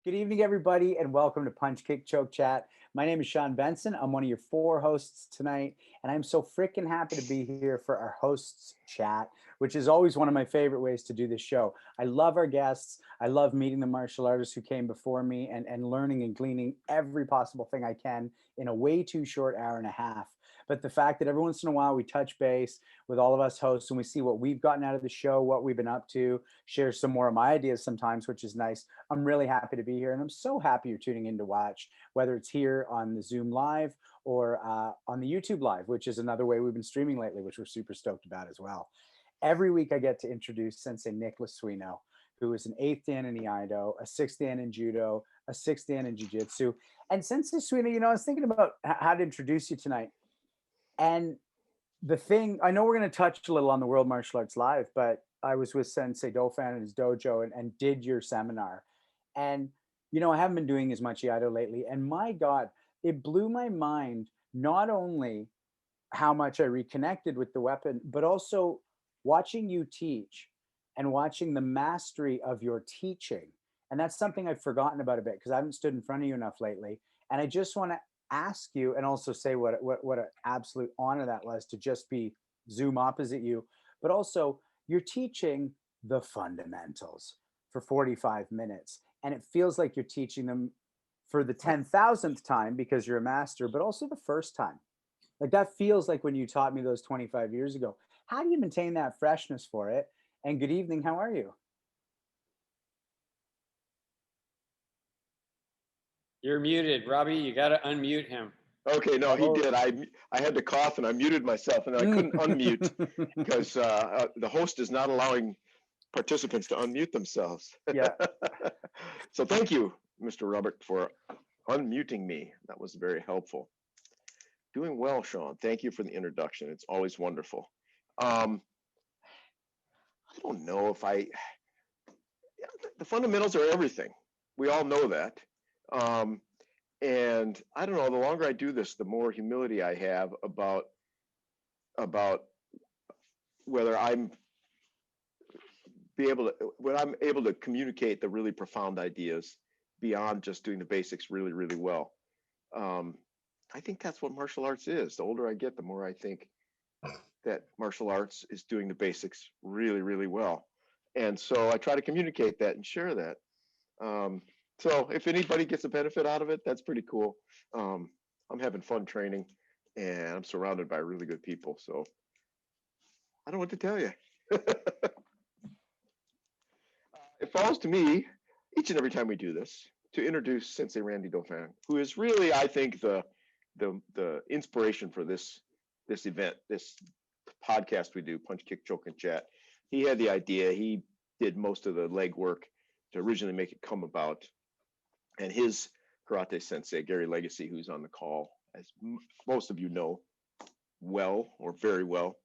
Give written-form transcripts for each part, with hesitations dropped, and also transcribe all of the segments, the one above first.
Good evening, everybody, and welcome to Punch Kick Choke Chat. My name is Sean Benson. I'm one of your four hosts tonight, and I'm so freaking happy to be here for our hosts chat, which is always one of my favorite ways to do this show. I love our guests. I love meeting the martial artists who came before me and learning and gleaning every possible thing I can in a way too short hour and a half. But the fact that every once in a while we touch base with all of us hosts and we see what we've gotten out of the show, what we've been up to, share some more of my ideas sometimes, which is nice. I'm really happy to be here, and I'm so happy you're tuning in to watch, whether it's here on the Zoom Live or on the YouTube Live, which is another way we've been streaming lately, which we're super stoked about as well. Every week I get to introduce Sensei Nick Suino, who is an 8th Dan in Iaido, a 6th Dan in Judo, a 6th Dan in Jiu-Jitsu. And Sensei Suino, I was thinking about how to introduce you tonight. And the thing, I know we're going to touch a little on the World Martial Arts Live, but I was with Sensei Dauphin in his dojo and did your seminar. And, I haven't been doing as much Iaido lately. And my God, it blew my mind, not only how much I reconnected with the weapon, but also watching you teach and watching the mastery of your teaching. And that's something I've forgotten about a bit because I haven't stood in front of you enough lately. And I just want to ask you and also say what an absolute honor that was to just be Zoom opposite you, but also you're teaching the fundamentals for 45 minutes. And it feels like you're teaching them for the 10,000th time because you're a master, but also the first time. Like that feels like when you taught me those 25 years ago. How do you maintain that freshness for it? And good evening, how are you? You're muted, Robbie. You got to unmute him. Okay, no, he Oh. did. I had to cough and I muted myself and I couldn't unmute because the host is not allowing participants to unmute themselves. Yeah. So thank you, Mr. Robert, for unmuting me. That was very helpful. Doing well, Sean. Thank you for the introduction. It's always wonderful. I don't know if the fundamentals are everything. We all know that. And I don't know, the longer I do this, the more humility I have about whether when I'm able to communicate the really profound ideas beyond just doing the basics really, really well. I think that's what martial arts is. The older I get, the more I think that martial arts is doing the basics really, really well. And so I try to communicate that and share that. So if anybody gets a benefit out of it, that's pretty cool. I'm having fun training and I'm surrounded by really good people. So I don't know what to tell you. It falls to me each and every time we do this to introduce Sensei Randy Dauphin, who is really, I think, the inspiration for this event, this podcast we do, Punch, Kick, Choke, and Chat. He had the idea. He did most of the legwork to originally make it come about. And his karate sensei, Gary Legacy, who's on the call, as most of you know well or very well,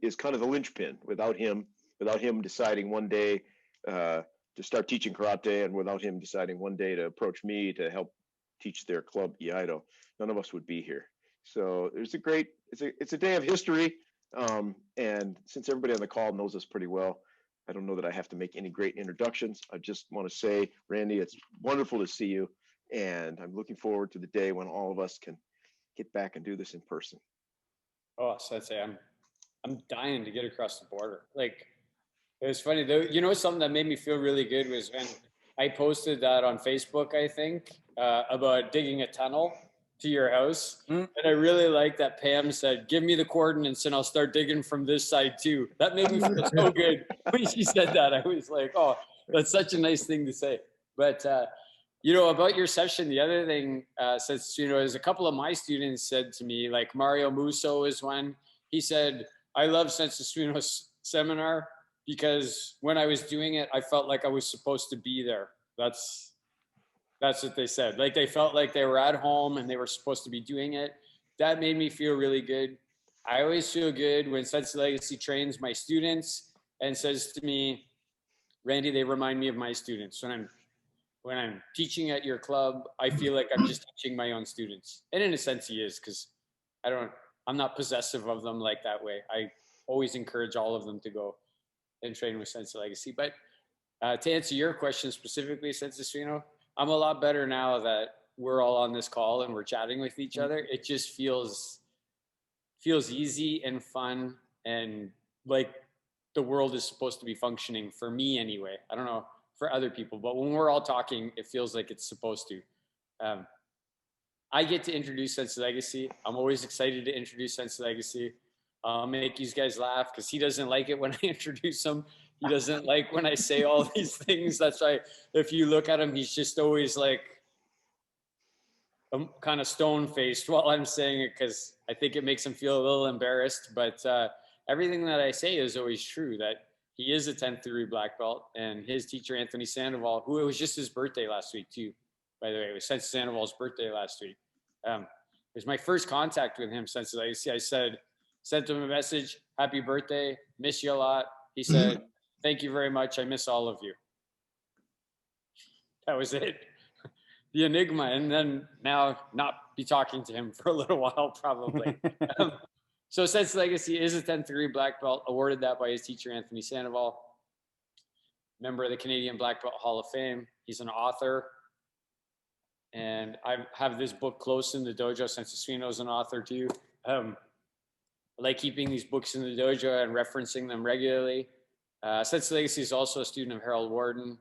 is kind of the linchpin. Without him deciding one day to start teaching karate, and without him deciding one day to approach me to help teach their club Iaido, none of us would be here. So it's a day of history. And since everybody on the call knows us pretty well, I don't know that I have to make any great introductions. I just want to say, Randy, it's wonderful to see you. And I'm looking forward to the day when all of us can get back and do this in person. Oh, Sensei, I'm dying to get across the border. Like, it was funny though. Something that made me feel really good was when I posted that on Facebook, I think, about digging a tunnel to your house. And I really like that Pam said, give me the coordinates and I'll start digging from this side too. That made me feel so good when she said that. I was like, oh, that's such a nice thing to say. But, about your session, the other thing, since, is a couple of my students said to me, like Mario Musso is one, he said, I love Sensei Suino's seminar because when I was doing it, I felt like I was supposed to be there. That's what they said. Like they felt like they were at home and they were supposed to be doing it. That made me feel really good. I always feel good when Sensei Legacy trains my students and says to me, Randy, they remind me of my students. When I'm teaching at your club, I feel like I'm just teaching my own students. And in a sense he is, because I'm not possessive of them like that way. I always encourage all of them to go and train with Sensei Legacy. But to answer your question specifically, Sensei Suino, I'm a lot better now that we're all on this call and we're chatting with each other. It just feels easy and fun, and like the world is supposed to be functioning for me anyway. I don't know for other people, but when we're all talking, it feels like it's supposed to. I get to introduce Sense Legacy. I'm always excited to introduce Sense Legacy. Make you guys laugh because he doesn't like it when I introduce him. He doesn't like when I say all these things. That's why if you look at him, he's just always like kind of stone faced while I'm saying it, because I think it makes him feel a little embarrassed. But everything that I say is always true, that he is a 10th degree black belt, and his teacher, Anthony Sandoval, who it was just his birthday last week too, by the way. It was Sense Sandoval's birthday last week. It was my first contact with him since I sent him a message, happy birthday, miss you a lot. He said, thank you very much, I miss all of you. That was it. The enigma, and then now not be talking to him for a little while, probably. So Sense Legacy is a 10th degree black belt, awarded that by his teacher, Anthony Sandoval, member of the Canadian Black Belt Hall of Fame. He's an author. And I have this book close in the dojo. Sense Suino is an author too. I like keeping these books in the dojo and referencing them regularly. Sense Legacy is also a student of Harold Warden,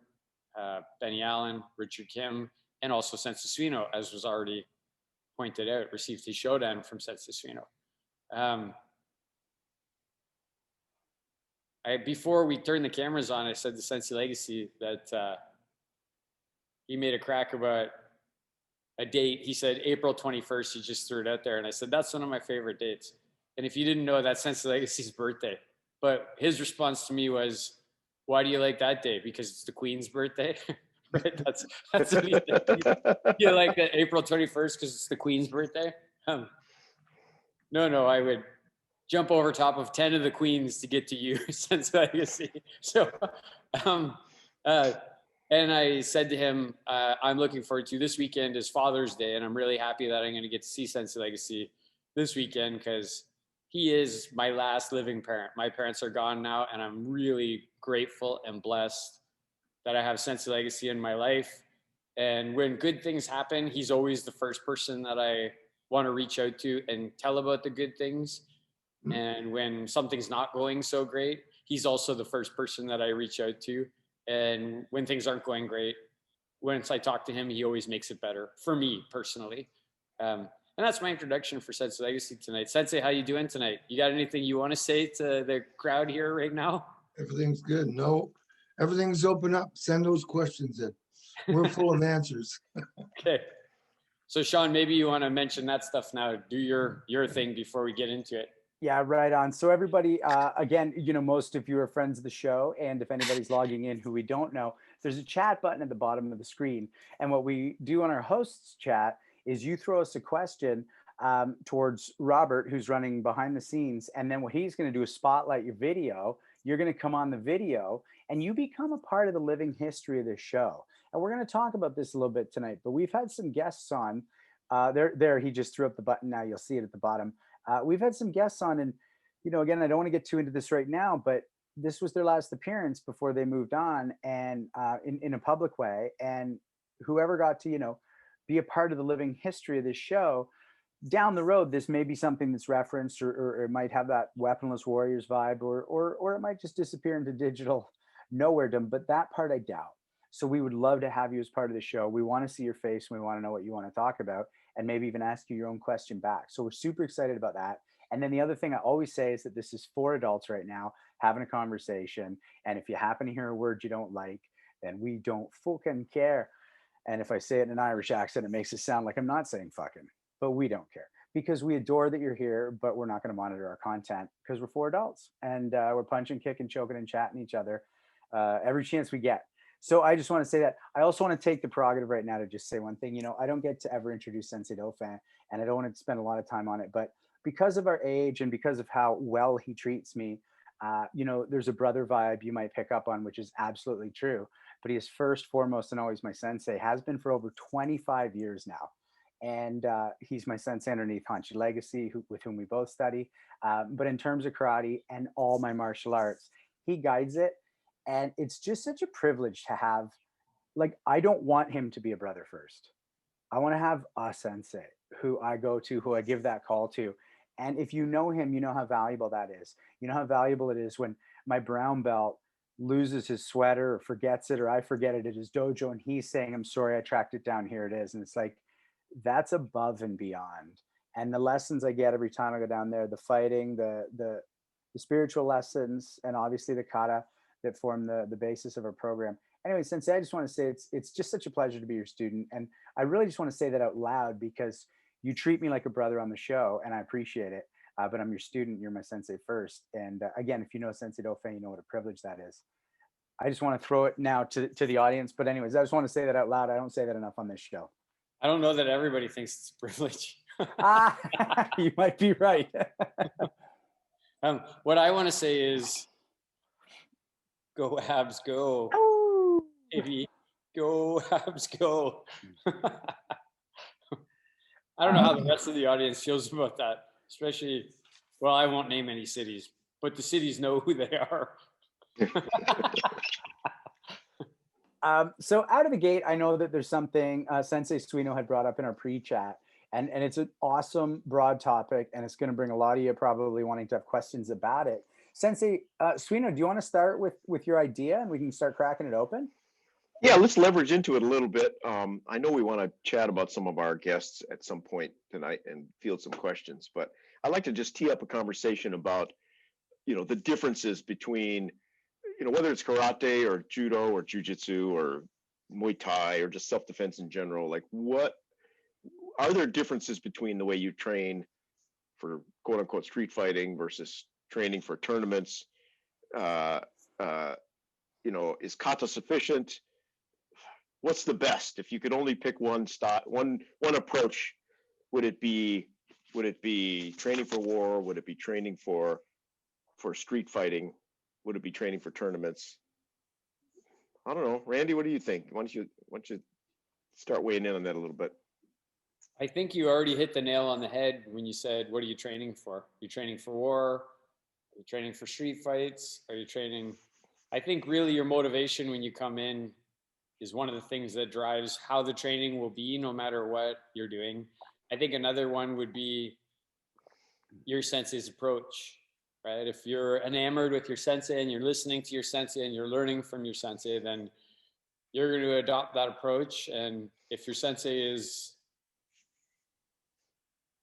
Benny Allen, Richard Kim, and also Sense Suino, as was already pointed out, received his Shodan from Sense Suino. Before we turned the cameras on, I said to Sense Legacy that he made a crack about a date. He said April 21st, he just threw it out there. And I said, that's one of my favorite dates. And if you didn't know, that's Sense Legacy's birthday. But his response to me was, why do you like that day? Because it's the Queen's birthday. Right? That's what he said. You like that April 21st because it's the Queen's birthday? No, I would jump over top of 10 of the Queens to get to you, Sense Legacy. So, and I said to him, I'm looking forward to this weekend is Father's Day, and I'm really happy that I'm going to get to see Sense Legacy this weekend because he is my last living parent. My parents are gone now, and I'm really grateful and blessed that I have Sense Legacy in my life. And when good things happen, he's always the first person that I want to reach out to and tell about the good things. And when something's not going so great, he's also the first person that I reach out to. And when things aren't going great, once I talk to him, he always makes it better for me personally. And that's my introduction for Sense Legacy tonight. Sensei, how you doing tonight? You got anything you want to say to the crowd here right now? Everything's good. No, everything's open up. Send those questions in. We're full of answers. Okay. So Sean, maybe you want to mention that stuff now. Do your thing before we get into it. Yeah, right on. So everybody, again, most of you are friends of the show. And if anybody's logging in who we don't know, there's a chat button at the bottom of the screen. And what we do on our hosts chat is you throw us a question towards Robert, who's running behind the scenes. And then what he's going to do is spotlight your video. You're going to come on the video and you become a part of the living history of this show. And we're going to talk about this a little bit tonight, but we've had some guests on. There, he just threw up the button. Now you'll see it at the bottom. We've had some guests on, and again, I don't want to get too into this right now, but this was their last appearance before they moved on, and in a public way. And whoever got to be a part of the living history of this show, down the road, this may be something that's referenced, or it might have that Weaponless Warriors vibe, or it might just disappear into digital nowheredom. But that part I doubt. So we would love to have you as part of the show. We want to see your face, and we want to know what you want to talk about, and maybe even ask you your own question back. So we're super excited about that. And then the other thing I always say is that this is for adults right now, having a conversation. And if you happen to hear a word you don't like, then we don't fucking care. And if I say it in an Irish accent, it makes it sound like I'm not saying fucking, but we don't care because we adore that you're here, but we're not going to monitor our content because we're for adults, and we're punching, kicking, choking, and chatting each other every chance we get. So I just want to say that. I also want to take the prerogative right now to just say one thing. I don't get to ever introduce Sensei Dauphin, and I don't want to spend a lot of time on it, but because of our age and because of how well he treats me, there's a brother vibe you might pick up on, which is absolutely true. But he is first, foremost, and always my sensei, has been for over 25 years now. And he's my sensei underneath Hanchi Legacy, with whom we both study. But in terms of karate and all my martial arts, he guides it. And it's just such a privilege to have like, I don't want him to be a brother first. I want to have a sensei who I go to, who I give that call to. And if you know him, you know how valuable that is. You know how valuable it is when my brown belt loses his sweater or forgets it, or I forget it at his dojo, and he's saying, "I'm sorry, I tracked it down. Here it is." And it's like, that's above and beyond. And the lessons I get every time I go down there, the fighting, the spiritual lessons, and obviously the kata that form the basis of our program. Anyway, Sensei, I just want to say it's just such a pleasure to be your student. And I really just want to say that out loud because you treat me like a brother on the show, and I appreciate it. But I'm your student, you're my sensei first. And again, if you know Sensei Dauphin, you know what a privilege that is. I just want to throw it now to the audience. But anyways, I just want to say that out loud. I don't say that enough on this show. I don't know that everybody thinks it's a privilege. You might be right. What I want to say is, go Habs, go. Baby, go Habs, go. I don't know how the rest of the audience feels about that, especially, well, I won't name any cities, but the cities know who they are. So out of the gate, I know that there's something Sensei Suino had brought up in our pre-chat, and it's an awesome broad topic, and it's going to bring a lot of you probably wanting to have questions about it. Sensei Suino, do you want to start with your idea, and we can start cracking it open? Yeah, let's leverage into it a little bit. I know we want to chat about some of our guests at some point tonight and field some questions, but I'd like to just tee up a conversation about, the differences between, whether it's karate or judo or jujitsu or Muay Thai or just self-defense in general. Like, what are there differences between the way you train for quote unquote street fighting versus training for tournaments? Is kata sufficient? What's the best? If you could only pick one approach, would it be training for war? Would it be training for street fighting? Would it be training for tournaments? I don't know. Randy, what do you think? Why don't you start weighing in on that a little bit? I think you already hit the nail on the head when you said, what are you training for? Are you training for war? Are you training for street fights? Are you training? I think really your motivation when you come in is one of the things that drives how the training will be no matter what you're doing. I think another one would be your sensei's approach, right? If you're enamored with your sensei and you're listening to your sensei and you're learning from your sensei, then you're going to adopt that approach. And if your sensei is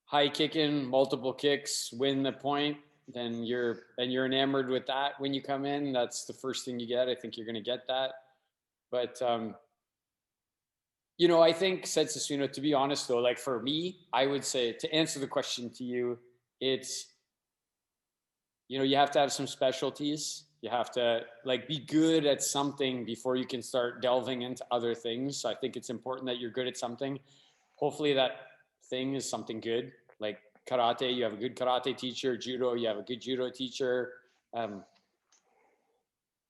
high kicking, multiple kicks, win the point, then you're enamored with that when you come in. That's the first thing you get. I think you're going to get that. But, I think Sensei Suino, to be honest though, like for me, I would say to answer the question to you, it's, you have to have some specialties. You have to be good at something before you can start delving into other things. So I think it's important that you're good at something. Hopefully that thing is something good. Like karate, you have a good karate teacher. Judo, you have a good judo teacher. But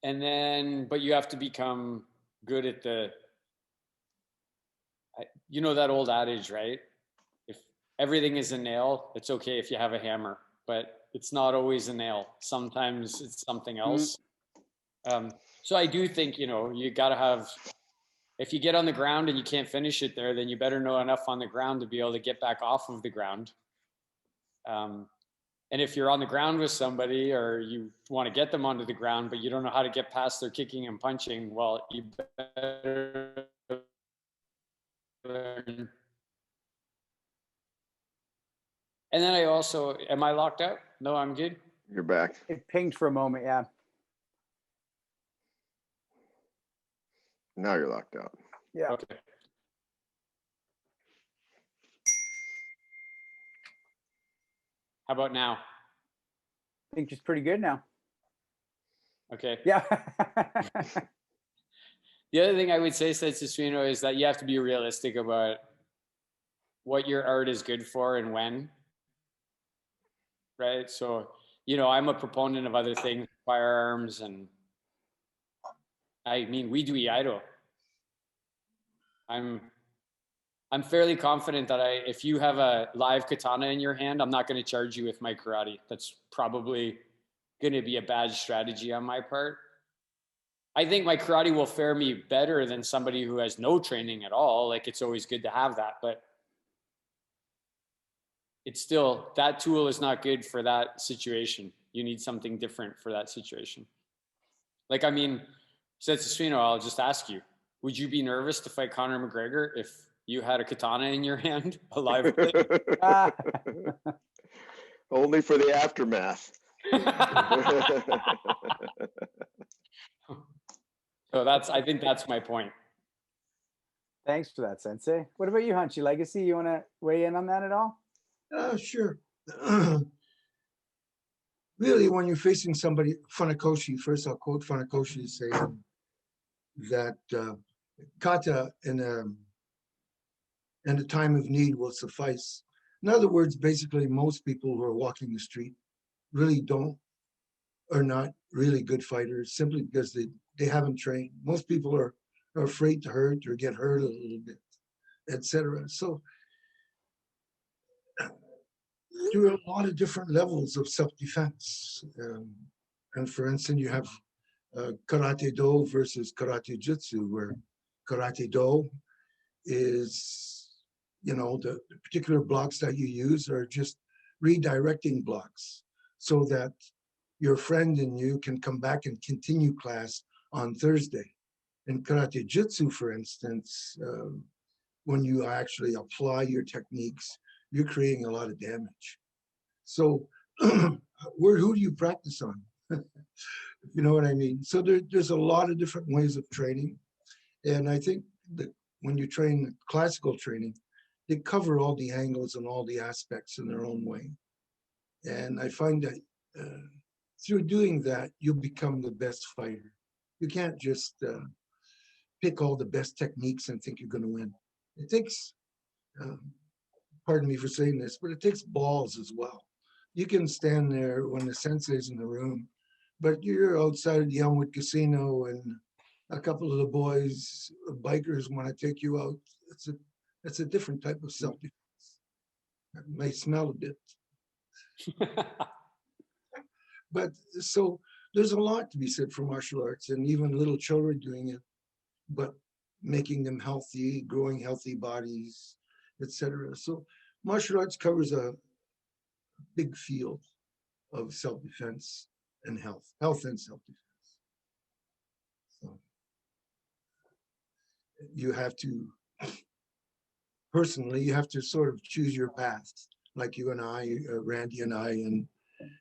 you have to become good at that old adage, right? If everything is a nail, it's okay if you have a hammer, but it's not always a nail. Sometimes it's something else. So I do think, you got to have, if you get on the ground and you can't finish it there, then you better know enough on the ground to be able to get back off of the ground. And if you're on the ground with somebody or you want to get them onto the ground, but you don't know how to get past their kicking and punching, well, you better learn. And then am I locked out? No, I'm good. You're back. It pinged for a moment, yeah. Now you're locked out. Yeah. Okay. How about now? I think it's pretty good now. Okay. Yeah. The other thing I would say, Sensei Suino, is that you have to be realistic about what your art is good for and when. Right? So, I'm a proponent of other things, firearms, and we do Iaido. I'm fairly confident that if you have a live katana in your hand, I'm not going to charge you with my karate. That's probably going to be a bad strategy on my part. I think my karate will fare me better than somebody who has no training at all. Like, it's always good to have that, but it's still, that tool is not good for that situation. You need something different for that situation. Like, I mean, Setsasuino, I'll just ask you, would you be nervous to fight Conor McGregor if you had a katana in your hand, a live blade? Only for the aftermath. So I think that's my point. Thanks for that, Sensei. What about you, Hunchy Legacy? You want to weigh in on that at all? Sure. Really, when you're facing somebody, Funakoshi, first I'll quote Funakoshi saying that kata in a time of need will suffice. In other words, basically, most people who are walking the street really are not really good fighters simply because they haven't trained. Most people are afraid to hurt or get hurt a little bit, etc. So there are a lot of different levels of self-defense. And for instance, you have karate do versus karate jutsu, where karate do is, the particular blocks that you use are just redirecting blocks so that your friend and you can come back and continue class on Thursday. In karate jutsu, for instance, when you actually apply your techniques, you're creating a lot of damage. So who do you practice on? You know what I mean? So there's a lot of different ways of training. And I think that when you train classical training, they cover all the angles and all the aspects in their own way. And I find that through doing that, you'll become the best fighter. You can't just pick all the best techniques and think you're going to win. It takes, pardon me for saying this, but it takes balls as well. You can stand there when the sensei's in the room, but you're outside of the Elmwood Casino and a couple of the boys, bikers, want to take you out. It's a different type of self-defense. It may smell a bit. But so there's a lot to be said for martial arts, and even little children doing it, but making them healthy, growing healthy bodies, etc. So martial arts covers a big field of self-defense and health and self-defense. So you have to, personally, you have to sort of choose your path, like you and I, Randy and I, and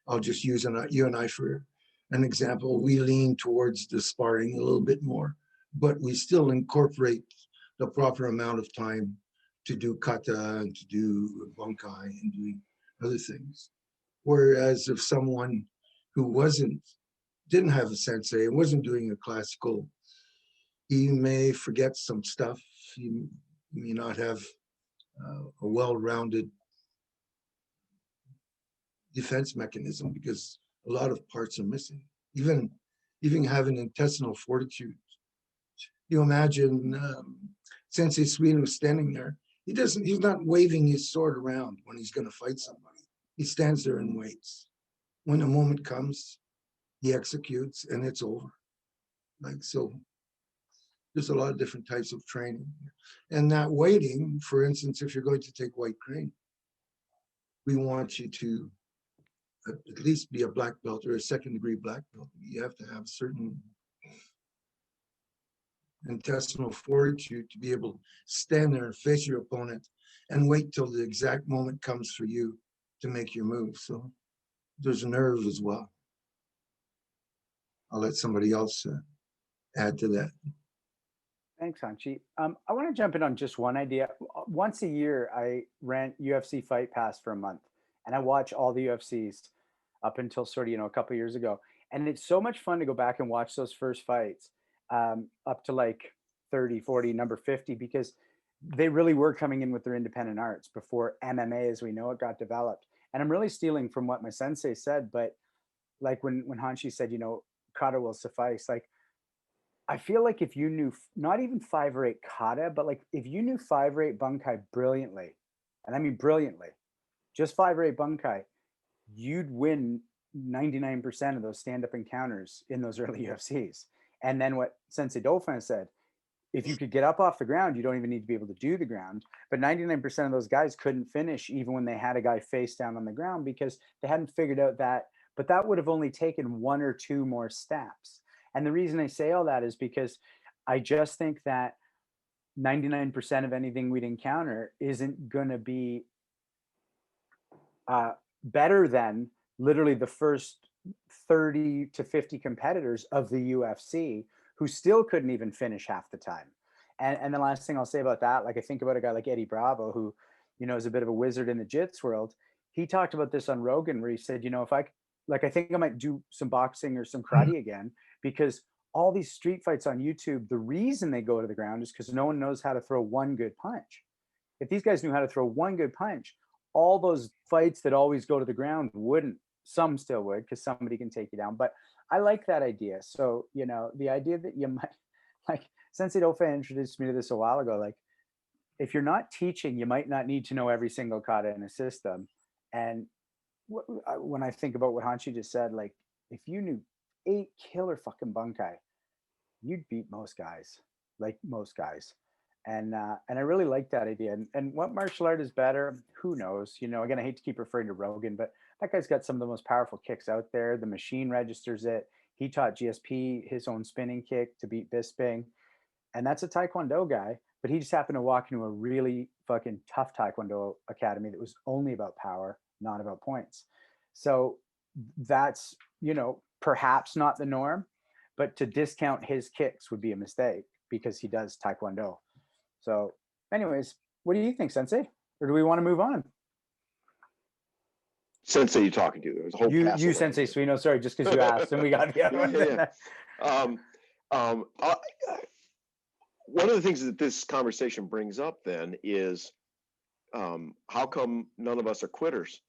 I'll just use you and I for an example. We lean towards the sparring a little bit more, but we still incorporate the proper amount of time to do kata and to do bunkai and doing other things. Whereas if someone who didn't have a sensei and wasn't doing a classical, he may forget some stuff. He may not have a well-rounded defense mechanism because a lot of parts are missing. Even having intestinal fortitude. You imagine Sensei Suino standing there. He's not waving his sword around when he's going to fight somebody. He stands there and waits. When the moment comes, he executes and it's over. Like, so there's a lot of different types of training. And that waiting, for instance, if you're going to take white crane, we want you to at least be a black belt or a second-degree black belt. You have to have certain intestinal fortitude to be able to stand there and face your opponent and wait till the exact moment comes for you to make your move. So there's nerve as well. I'll let somebody else add to that. Thanks, Hanchi. I want to jump in on just one idea. Once a year, I rent UFC Fight Pass for a month, and I watch all the UFCs up until sort of, a couple of years ago. And it's so much fun to go back and watch those first fights up to like 30, 40, number 50, because they really were coming in with their independent arts before MMA as we know it got developed. And I'm really stealing from what my sensei said, but like when Hanshi said, kata will suffice, like I feel like if you knew not even 5 or 8 kata, but like if you knew 5 or 8 bunkai brilliantly, and I mean brilliantly, just 5 or 8 bunkai, you'd win 99% of those stand-up encounters in those early UFCs. And then what Sensei Dauphin said, if you could get up off the ground, you don't even need to be able to do the ground. But 99% of those guys couldn't finish even when they had a guy face down on the ground because they hadn't figured out that. But that would have only taken one or two more steps. And the reason I say all that is because I just think that 99% of anything we'd encounter isn't going to be better than literally the first 30 to 50 competitors of the UFC who still couldn't even finish half the time. And the last thing I'll say about that, like I think about a guy like Eddie Bravo, who, you know, is a bit of a wizard in the jits world. He talked about this on Rogan where he said, you know, if I, like, I think I might do some boxing or some karate again, because all these street fights on YouTube, the reason they go to the ground is because no one knows how to throw one good punch. If these guys knew how to throw one good punch, all those fights that always go to the ground wouldn't. Some still would because somebody can take you down. But I like that idea. So, you know, the idea that you might, like Sensei Dauphin introduced me to this a while ago, like if you're not teaching, you might not need to know every single kata in a system. And when I think about what Hanshi just said, like if you knew 8 killer fucking bunkai, you'd beat most guys, like most guys. And I really like that idea. And what martial art is better? Who knows? You know, again, I hate to keep referring to Rogan, but that guy's got some of the most powerful kicks out there. The machine registers it. He taught GSP his own spinning kick to beat Bisping, and that's a Taekwondo guy. But he just happened to walk into a really fucking tough Taekwondo academy that was only about power, not about points. So that's, you know, perhaps not the norm, but to discount his kicks would be a mistake because he does Taekwondo. So anyways, what do you think, Sensei? Or do we want to move on? Sensei you talking to? There was a whole You Sensei Suino, sorry, just because you asked and we got the other one. One of the things that this conversation brings up then is how come none of us are quitters?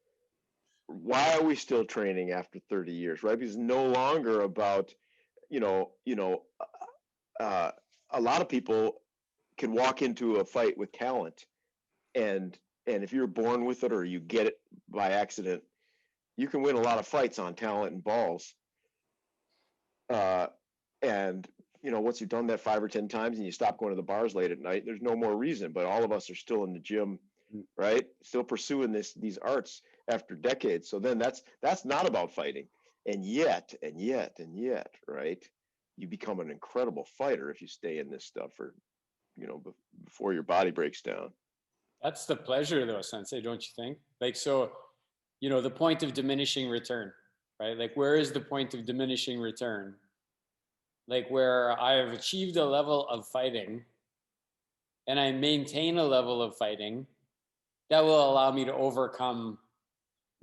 Why are we still training after 30 years, right? Because it's no longer about, a lot of people can walk into a fight with talent, and if you're born with it or you get it by accident, you can win a lot of fights on talent and balls. And once you've done that 5 or 10 times and you stop going to the bars late at night, there's no more reason. But all of us are still in the gym, right? Still pursuing these arts after decades. So then that's not about fighting. And yet, right? You become an incredible fighter if you stay in this stuff for, before your body breaks down. That's the pleasure though, Sensei, don't you think? Like, so, the point of diminishing return, right? Like, where is the point of diminishing return? Like, where I have achieved a level of fighting and I maintain a level of fighting that will allow me to overcome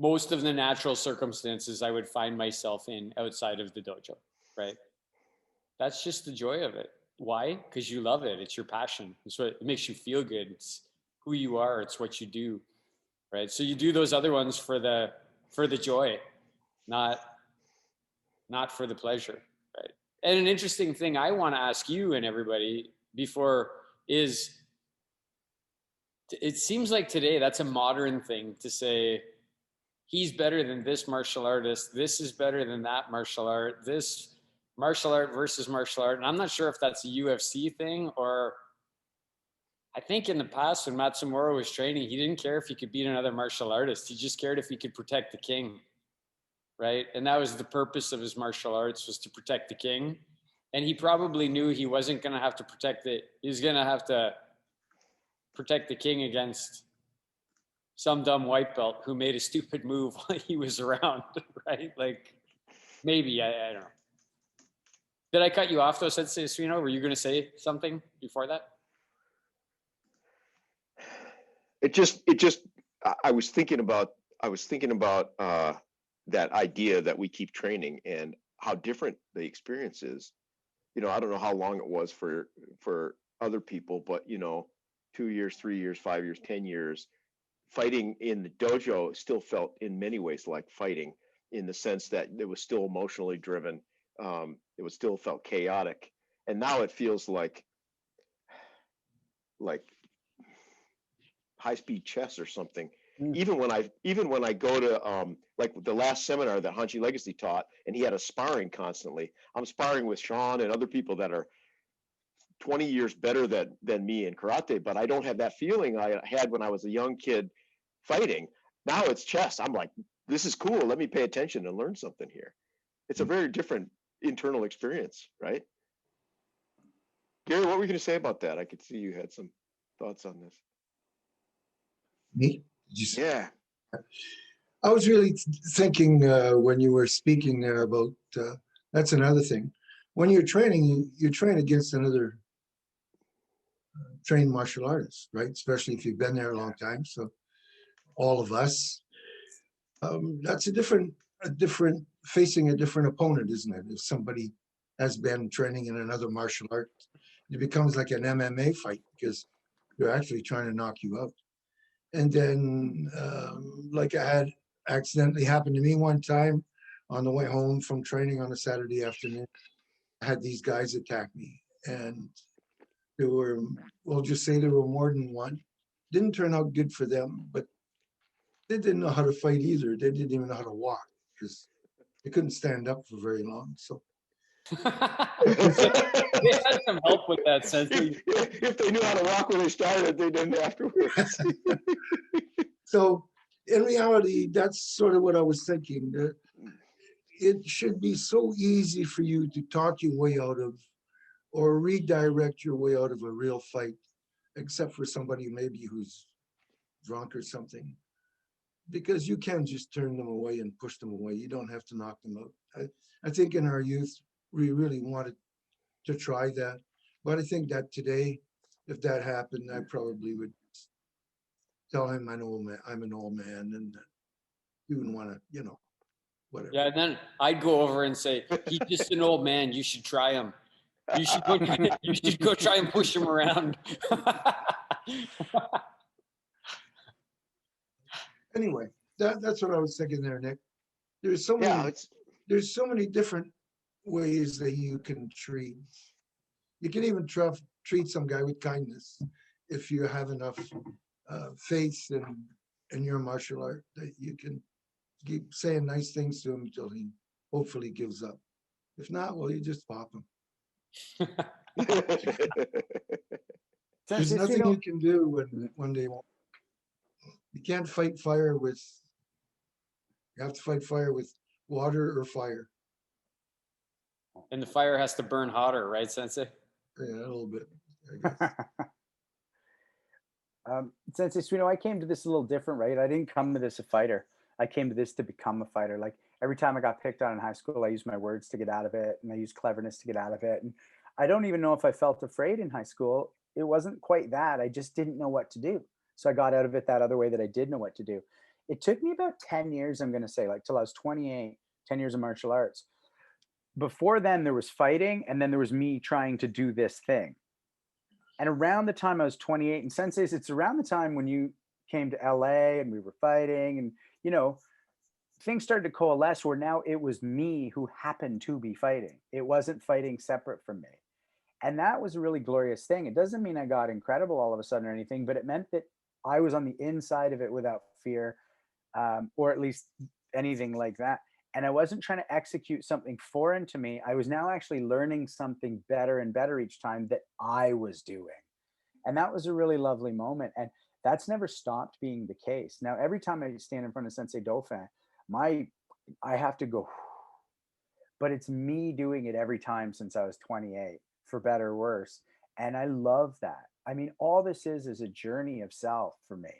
most of the natural circumstances I would find myself in outside of the dojo, right? That's just the joy of it. Why? Because you love it. It's your passion. It's what it makes you feel good. It's who you are. It's what you do, right? So you do those other ones for the joy, not for the pleasure, right? And an interesting thing I want to ask you and everybody before is, it seems like today that's a modern thing to say, he's better than this martial artist. This is better than that martial art. This martial art versus martial art. And I'm not sure if that's a UFC thing, or I think in the past when Matsumura was training, he didn't care if he could beat another martial artist. He just cared if he could protect the king, right? And that was the purpose of his martial arts, was to protect the king. And he probably knew he wasn't going to have to protect it. He was going to have to protect the king against some dumb white belt who made a stupid move while he was around, right? Like, maybe, I don't know. Did I cut you off though, Sensei Suino? Were you going to say something before that? I was thinking about that idea that we keep training and how different the experience is. I don't know how long it was for other people, but 2 years, 3 years, 5 years, 10 years, fighting in the dojo still felt in many ways like fighting, in the sense that it was still emotionally driven. It was still felt chaotic, and now it feels like high-speed chess or something. Even when I go to like the last seminar that Hanshi Legacy taught, and he had a sparring constantly. I'm sparring with Sean and other people that are 20 years better than me in karate, but I don't have that feeling I had when I was a young kid fighting. Now it's chess. I'm like, this is cool. Let me pay attention and learn something here. It's a very different internal experience, right? Gary, what were you going to say about that? I could see you had some thoughts on this. Me? Did you say? Yeah. I was really thinking when you were speaking there about that's another thing. When you're training, you train against another trained martial artist, right? Especially if you've been there a long time. So all of us, that's a different facing a different opponent, isn't it? If somebody has been training in another martial art, it becomes like an MMA fight because they're actually trying to knock you out. And then, like I had accidentally happened to me one time on the way home from training on a Saturday afternoon, I had these guys attack me, and there were, we'll just say there were more than one. Didn't turn out good for them, but they didn't know how to fight either. They didn't even know how to walk because they couldn't stand up for very long. So They had some help with that, Sensei. If they knew how to walk when they started, they didn't afterwards. So in reality, that's sort of what I was thinking. That it should be so easy for you to talk your way out of or redirect your way out of a real fight, except for somebody maybe who's drunk or something, because you can just turn them away and push them away. You don't have to knock them out. I think in our youth, we really wanted to try that. But I think that today, if that happened, I probably would tell him I'm an old man, and he wouldn't want to, whatever. Yeah, and then I'd go over and say, he's just an old man. You should try him. You should go, you should go try and push him around. Anyway, that's what I was thinking there, Nick. There's so many, there's so many different ways that you can treat. You can even treat some guy with kindness if you have enough faith in your martial art that you can keep saying nice things to him until he hopefully gives up. If not, well, you just pop him. There's nothing you can do when they won't. You can't fight fire with. You have to fight fire with water or fire. And the fire has to burn hotter, right, Sensei? Yeah, a little bit, I guess. Sensei Suino, I came to this a little different, right? I didn't come to this a fighter. I came to this to become a fighter. Like every time I got picked on in high school, I used my words to get out of it, and I used cleverness to get out of it. And I don't even know if I felt afraid in high school. It wasn't quite that. I just didn't know what to do. So I got out of it that other way that I did know what to do. It took me about 10 years, I'm going to say, like till I was 28, 10 years of martial arts. Before then, there was fighting, and then there was me trying to do this thing. And around the time I was 28, and Sensei's, it's around the time when you came to LA and we were fighting, and things started to coalesce where now it was me who happened to be fighting. It wasn't fighting separate from me. And that was a really glorious thing. It doesn't mean I got incredible all of a sudden or anything, but it meant that I was on the inside of it without fear, or at least anything like that. And I wasn't trying to execute something foreign to me. I was now actually learning something better and better each time that I was doing. And that was a really lovely moment. And that's never stopped being the case. Now, every time I stand in front of Sensei Dauphin, I have to go, but it's me doing it every time since I was 28, for better or worse. And I love that. I mean, all this is a journey of self for me.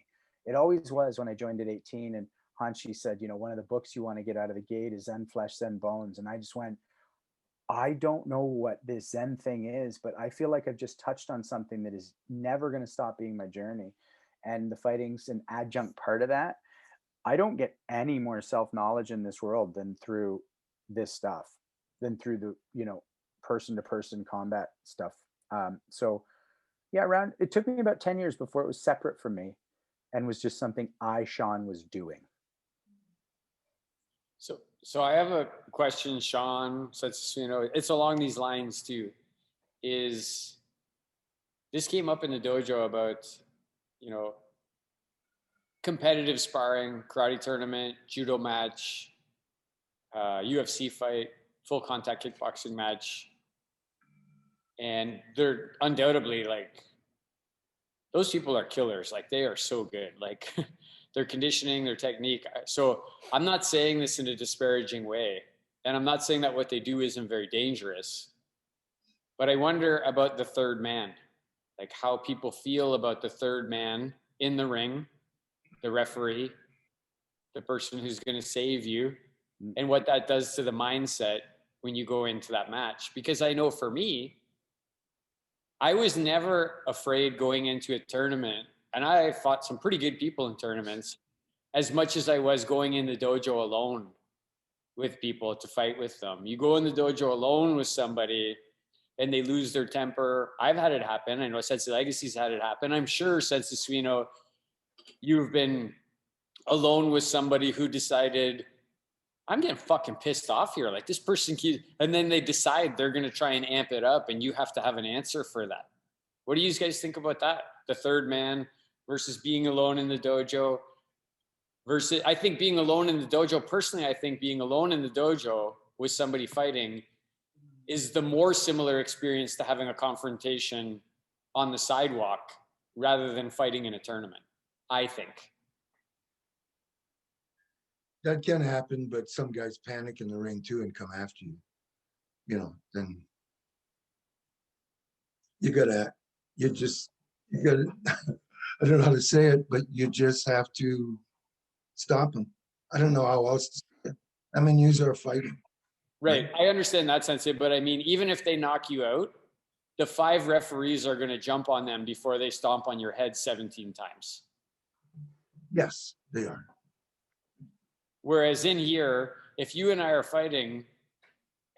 It always was when I joined at 18, and Hanshi said, one of the books you want to get out of the gate is Zen Flesh, Zen Bones. And I just went, I don't know what this Zen thing is, but I feel like I've just touched on something that is never going to stop being my journey. And the fighting's an adjunct part of that. I don't get any more self-knowledge in this world than through this stuff, than through the, person-to-person combat stuff. So yeah, it took me about 10 years before it was separate from me and was just something Sean, was doing. So I have a question, Sean, since, it's along these lines too, is this came up in the dojo about, competitive sparring, karate tournament, judo match, UFC fight, full contact kickboxing match. And they're undoubtedly like, those people are killers. Like they are so good. Like their conditioning, their technique. So I'm not saying this in a disparaging way. And I'm not saying that what they do isn't very dangerous. But I wonder about the third man, like how people feel about the third man in the ring, the referee, the person who's going to save you, and what that does to the mindset when you go into that match. Because I know for me, I was never afraid going into a tournament, and I fought some pretty good people in tournaments as much as I was going in the dojo alone with people to fight with them. You go in the dojo alone with somebody and they lose their temper. I've had it happen. I know Sensei Legacy's had it happen. I'm sure, Sensei Suino, you've been alone with somebody who decided, I'm getting fucking pissed off here. Like this person keeps, and then they decide they're going to try and amp it up, and you have to have an answer for that. What do you guys think about that? The third man versus being alone in the dojo versus, I think being alone in the dojo, personally, I think being alone in the dojo with somebody fighting is the more similar experience to having a confrontation on the sidewalk rather than fighting in a tournament, I think. That can happen, but some guys panic in the ring too and come after you. You know, then you gotta, I don't know how to say it, but you just have to stop them. I don't know how else to say it. I mean, you are fighting. Right. I understand that sense, but I mean, even if they knock you out, the 5 referees are going to jump on them before they stomp on your head 17 times. Yes, they are. Whereas in here, if you and I are fighting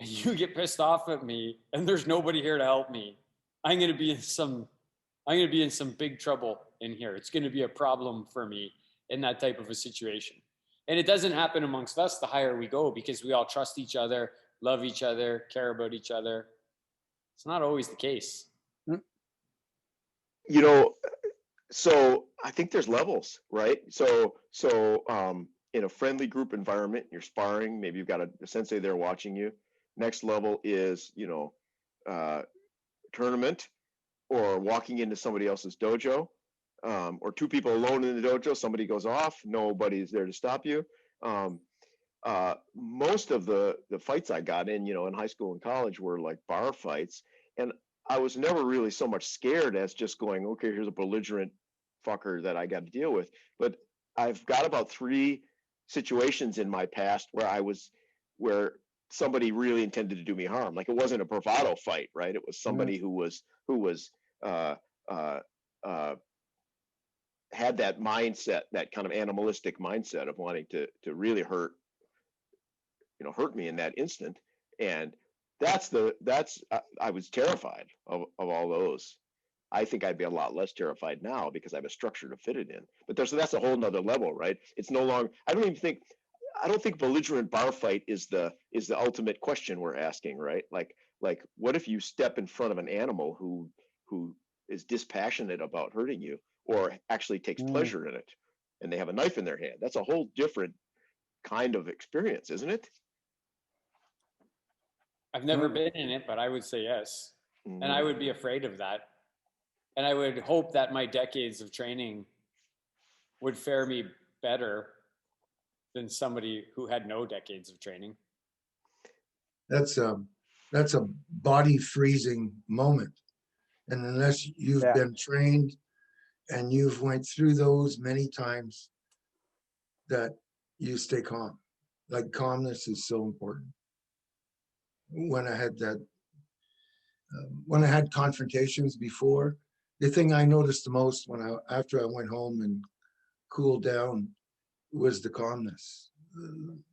and you get pissed off at me and there's nobody here to help me, I'm going to be in some big trouble in here. It's going to be a problem for me in that type of a situation. And it doesn't happen amongst us the higher we go because we all trust each other, love each other, care about each other. It's not always the case. You know, so I think there's levels, right? So in a friendly group environment, you're sparring, maybe you've got a sensei there watching you. Next level is, tournament or walking into somebody else's dojo, or 2 people alone in the dojo, somebody goes off, nobody's there to stop you. Most of the fights I got in high school and college were like bar fights. And I was never really so much scared as just going, okay, here's a belligerent fucker that I got to deal with. But I've got about 3 situations in my past where somebody really intended to do me harm. Like it wasn't a bravado fight, right? It was somebody who was had that mindset, that kind of animalistic mindset of wanting to really hurt me in that instant. And I was terrified of all those. I think I'd be a lot less terrified now because I have a structure to fit it in. But that's a whole nother level, right? It's no longer, I don't think belligerent bar fight is the ultimate question we're asking, right? Like what if you step in front of an animal who is dispassionate about hurting you or actually takes pleasure in it, and they have a knife in their hand? That's a whole different kind of experience, isn't it? I've never been in it, but I would say yes. And I would be afraid of that. And I would hope that my decades of training would fare me better than somebody who had no decades of training. That's a body freezing moment. And unless you've been trained and you've went through those many times, that you stay calm. Like calmness is so important. When I had confrontations before, the thing I noticed the most after I went home and cooled down was the calmness.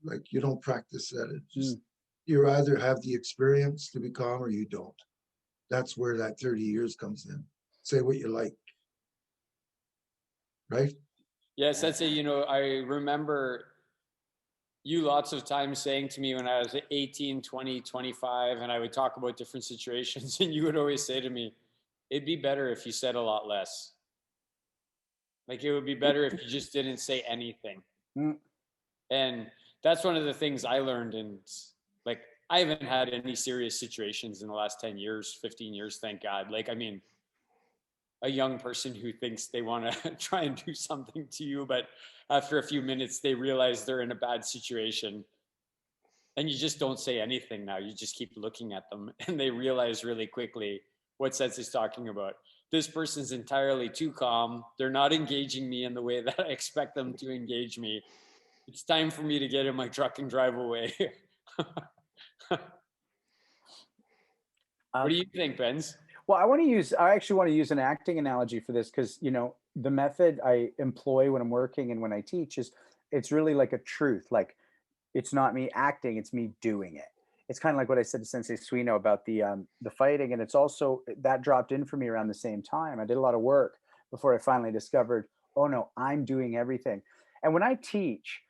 Like you don't practice that. It just you either have the experience to be calm or you don't. That's where that 30 years comes in. Say what you like. Right? Yes, that's it. I remember you lots of times saying to me when I was 18, 20, 25, and I would talk about different situations, and you would always say to me, it'd be better if you said a lot less. Like it would be better if you just didn't say anything. Mm. And that's one of the things I learned. And like, I haven't had any serious situations in the last 10 years, 15 years, thank God. Like, I mean, a young person who thinks they want to try and do something to you, but after a few minutes, they realize they're in a bad situation. And you just don't say anything now. You just keep looking at them and they realize really quickly what Seth is talking about. This person's entirely too calm. They're not engaging me in the way that I expect them to engage me. It's time for me to get in my truck and drive away. What do you think, Benz? Well, I actually want to use an acting analogy for this because, the method I employ when I'm working and when I teach it's really like a truth. Like it's not me acting, it's me doing it. It's kind of like what I said to Sensei Suino about the fighting. And it's also that dropped in for me around the same time. I did a lot of work before I finally discovered, oh no, I'm doing everything. And when I teach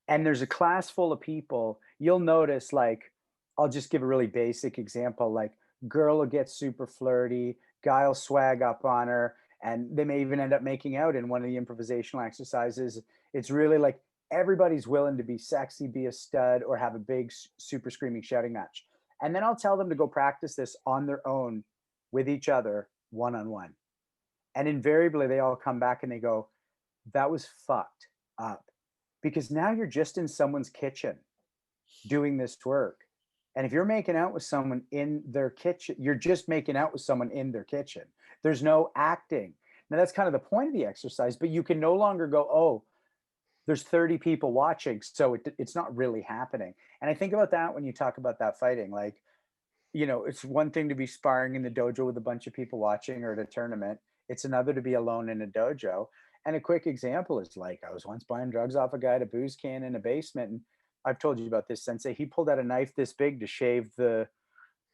and there's a class full of people, you'll notice like, I'll just give a really basic example. Like girl will get super flirty, guy will swag up on her, and they may even end up making out in one of the improvisational exercises. It's really like everybody's willing to be sexy, be a stud, or have a big, super screaming shouting match. And then I'll tell them to go practice this on their own with each other, one on one. And invariably, they all come back and they go, that was fucked up. Because now you're just in someone's kitchen doing this work. And if you're making out with someone in their kitchen, you're just making out with someone in their kitchen. There's no acting. Now, that's kind of the point of the exercise, but you can no longer go, oh, there's 30 people watching, so it's not really happening. And I think about that when you talk about that fighting. Like, it's one thing to be sparring in the dojo with a bunch of people watching or at a tournament. It's another to be alone in a dojo. And a quick example is like, I was once buying drugs off a guy at a booze can in a basement. And I've told you about this, Sensei. He pulled out a knife this big to shave the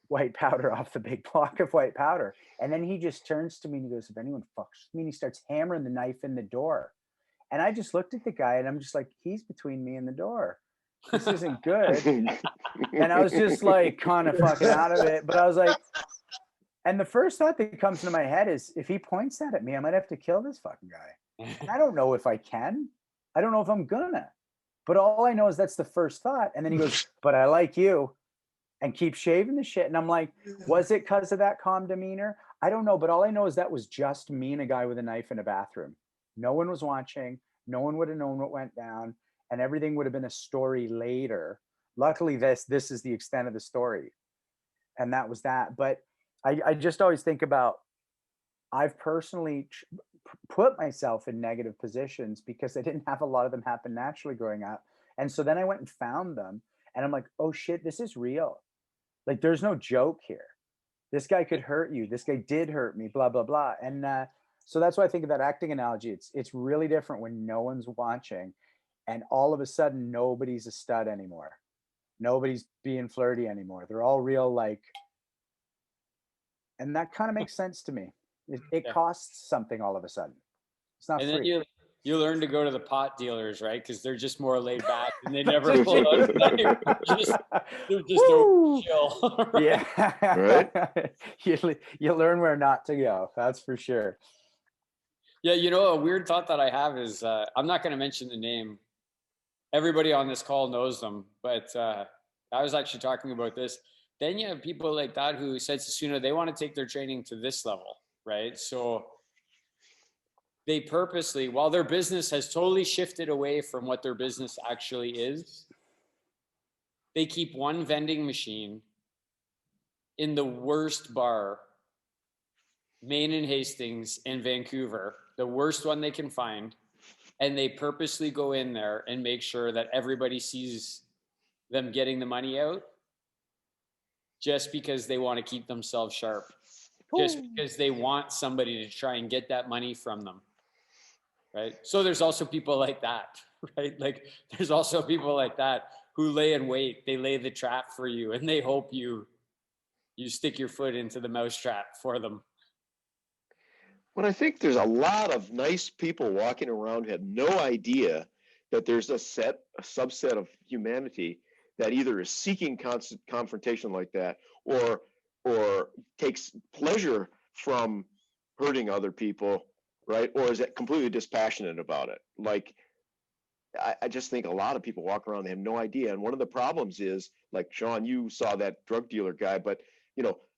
white powder off the big block of white powder. And then he just turns to me and he goes, if anyone fucks with me, and he starts hammering the knife in the door. And I just looked at the guy and I'm just like, he's between me and the door. This isn't good. And I was just like kind of fucking out of it. But I was like, and the first thought that comes into my head is if he points that at me, I might have to kill this fucking guy. And I don't know if I can. I don't know if I'm gonna. But all I know is that's the first thought. And then he goes, but I like you, and keep shaving the shit. And I'm like, was it because of that calm demeanor? I don't know. But all I know is that was just me and a guy with a knife in a bathroom. No one was watching. No one would have known what went down. And everything would have been a story later. Luckily, this is the extent of the story. And that was that. But I just always think about, I've personally put myself in negative positions because I didn't have a lot of them happen naturally growing up. And so then I went and found them. And I'm like, oh shit, this is real. Like, there's no joke here. This guy could hurt you. This guy did hurt me, blah, blah, blah. And so that's why I think of that acting analogy. It's really different when no one's watching and all of a sudden nobody's a stud anymore. Nobody's being flirty anymore. They're all real, like, and that kind of makes sense to me. It costs something all of a sudden. It's not And free. then you learn to go to the pot dealers, right? Because they're just more laid back and they never pull out a knife. They're just chill. Right? You learn where not to go. That's for sure. Yeah, a weird thought that I have is I'm not going to mention the name. Everybody on this call knows them, but I was actually talking about this. Then you have people like that who said to Suna, they want to take their training to this level, right? So they purposely, while their business has totally shifted away from what their business actually is, they keep one vending machine in the worst bar, Maine and Hastings in Vancouver, the worst one they can find. And they purposely go in there and make sure that everybody sees them getting the money out just because they want to keep themselves sharp, just because they want somebody to try and get that money from them. Right. So there's also people like that, right? Like there's also people like that who lay in wait. They lay the trap for you and they hope you stick your foot into the mousetrap for them. Well, I think there's a lot of nice people walking around who have no idea that there's a subset of humanity that either is seeking constant confrontation like that or takes pleasure from hurting other people right? Or is it completely dispassionate about it? Like, I just think a lot of people walk around, they have no idea. And one of the problems is, like, Sean, you saw that drug dealer guy, but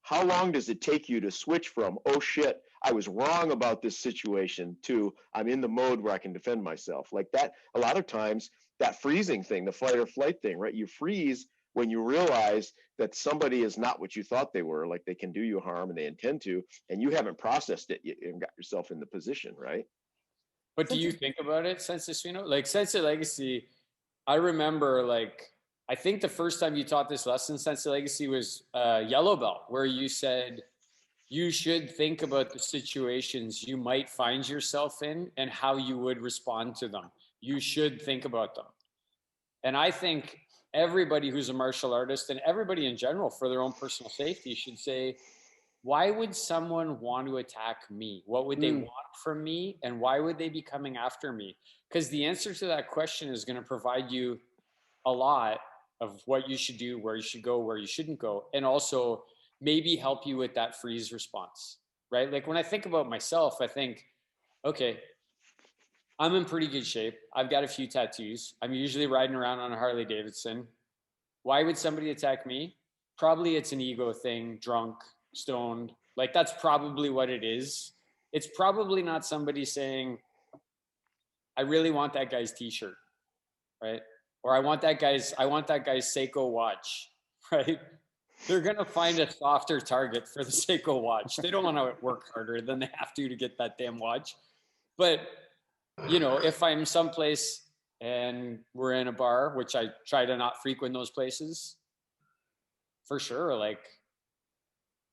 how long does it take you to switch from, oh shit, I was wrong about this situation, to I'm in the mode where I can defend myself? Like that, a lot of times, that freezing thing, the fight or flight thing, right? You freeze when you realize that somebody is not what you thought they were, like they can do you harm and they intend to, and you haven't processed it yet and got yourself in the position, right? But do you think about it, Sense of Swino? Like Sense of Legacy, I remember, like, I think the first time you taught this lesson, Sense of Legacy, was Yellow Belt, where you said you should think about the situations you might find yourself in and how you would respond to them. You should think about them. And I think everybody who's a martial artist, and everybody in general for their own personal safety, should say, why would someone want to attack me? What would they want from me? And why would they be coming after me? Because the answer to that question is going to provide you a lot of what you should do, where you should go, where you shouldn't go, and also maybe help you with that freeze response, right? Like when I think about myself, I think, okay, I'm in pretty good shape. I've got a few tattoos. I'm usually riding around on a Harley Davidson. Why would somebody attack me? Probably it's an ego thing, drunk, stoned. Like that's probably what it is. It's probably not somebody saying, I really want that guy's t-shirt, right? Or I want that guy's Seiko watch, right? They're gonna find a softer target for the Seiko watch. They don't want to work harder than they have to get that damn watch. But if I'm someplace and we're in a bar, which I try to not frequent those places, for sure, like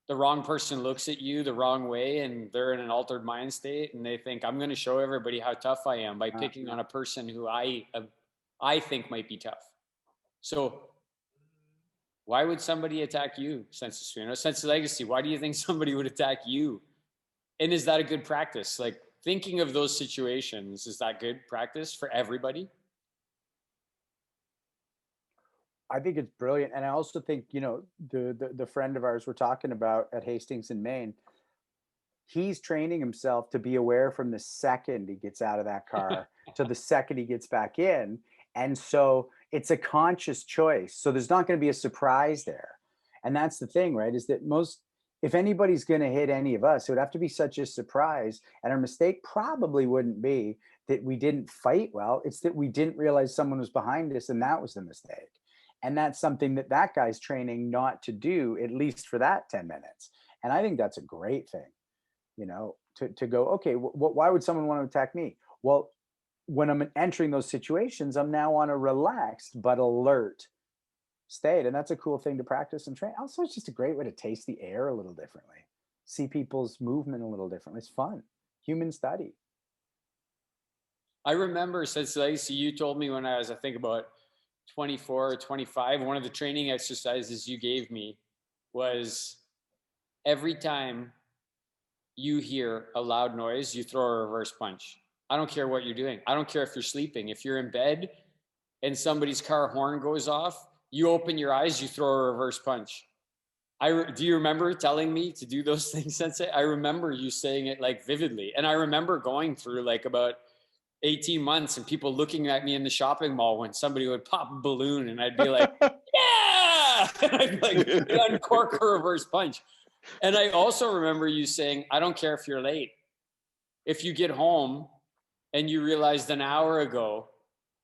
the wrong person looks at you the wrong way and they're in an altered mind state and they think, I'm going to show everybody how tough I am by picking on a person who I think might be tough. So why would somebody attack you, Sense of Swino? Sense of Legacy, why do you think somebody would attack you? And is that a good practice? Like thinking of those situations, is that good practice for everybody? I think it's brilliant. And I also think, the friend of ours we're talking about at Hastings in Maine, he's training himself to be aware from the second he gets out of that car to the second he gets back in. And so it's a conscious choice. So there's not going to be a surprise there. And that's the thing, right? Is that if anybody's going to hit any of us, it would have to be such a surprise. And our mistake probably wouldn't be that we didn't fight well. It's that we didn't realize someone was behind us, and that was the mistake. And that's something that guy's training not to do, at least for that 10 minutes. And I think that's a great thing, to go, okay, why would someone want to attack me? Well, when I'm entering those situations, I'm now on a relaxed but alert state. And that's a cool thing to practice and train. Also, it's just a great way to taste the air a little differently, see people's movement a little differently. It's fun. Human study. I remember, since Lacey, you told me when I was, I think about 24 or 25, one of the training exercises you gave me was every time you hear a loud noise, you throw a reverse punch. I don't care what you're doing. I don't care if you're sleeping. If you're in bed and somebody's car horn goes off, you open your eyes, you throw a reverse punch. Do you remember telling me to do those things, Sensei? I remember you saying it like vividly. And I remember going through like about 18 months and people looking at me in the shopping mall when somebody would pop a balloon and I'd be like, yeah! And I'd like uncork a reverse punch. And I also remember you saying, I don't care if you're late. If you get home and you realized an hour ago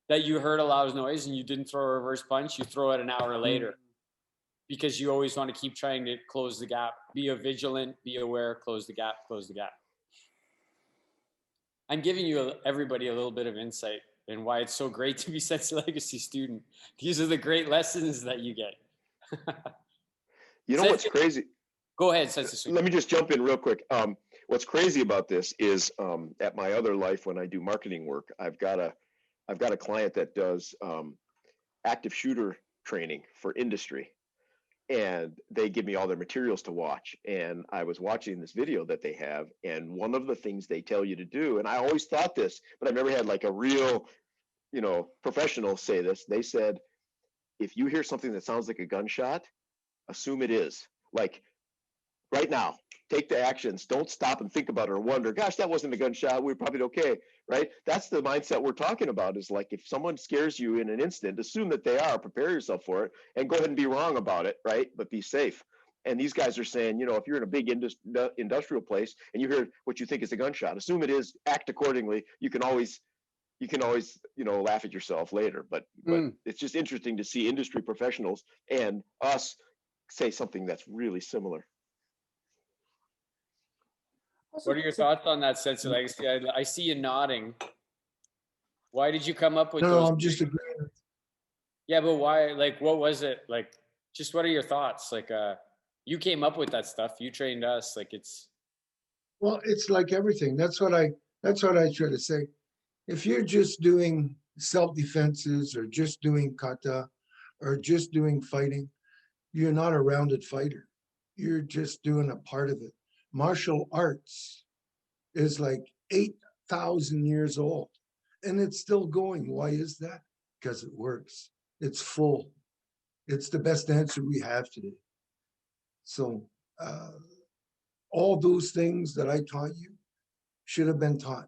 that you heard a loud noise and you didn't throw a reverse punch, you throw it an hour later. Because you always want to keep trying to close the gap. Be vigilant, be aware, close the gap, close the gap. I'm giving you everybody a little bit of insight in why it's so great to be Sense of Legacy student. These are the great lessons that you get. You know what's crazy? Go ahead, Sense of Swino. Let me just jump in real quick. What's crazy about this is at my other life, when I do marketing work, I've got a client that does active shooter training for industry. And they give me all their materials to watch. And I was watching this video that they have. And one of the things they tell you to do, and I always thought this, but I never had like a real, professional say this. They said, if you hear something that sounds like a gunshot, assume it is. Like right now, take the actions. Don't stop and think about it or wonder, gosh, that wasn't a gunshot. We're probably okay, right? That's the mindset we're talking about, is like, if someone scares you in an instant, assume that they are, prepare yourself for it, and go ahead and be wrong about it, right? But be safe. And these guys are saying, if you're in a big industrial place and you hear what you think is a gunshot, assume it is, act accordingly. You can always, laugh at yourself later. But it's just interesting to see industry professionals and us say something that's really similar. What are your thoughts on that, Sensei? Like, I see you nodding. Why did you come up with those? No, I'm just agreeing. Yeah, but why? Like, what was it? Like, just what are your thoughts? Like, you came up with that stuff. You trained us. Like, Well, it's like everything. That's what I try to say. If you're just doing self-defenses or just doing kata or just doing fighting, you're not a rounded fighter. You're just doing a part of it. Martial arts is like 8,000 years old and it's still going. Why is that? Because it works. It's full. It's the best answer we have today. So all those things that I taught you should have been taught.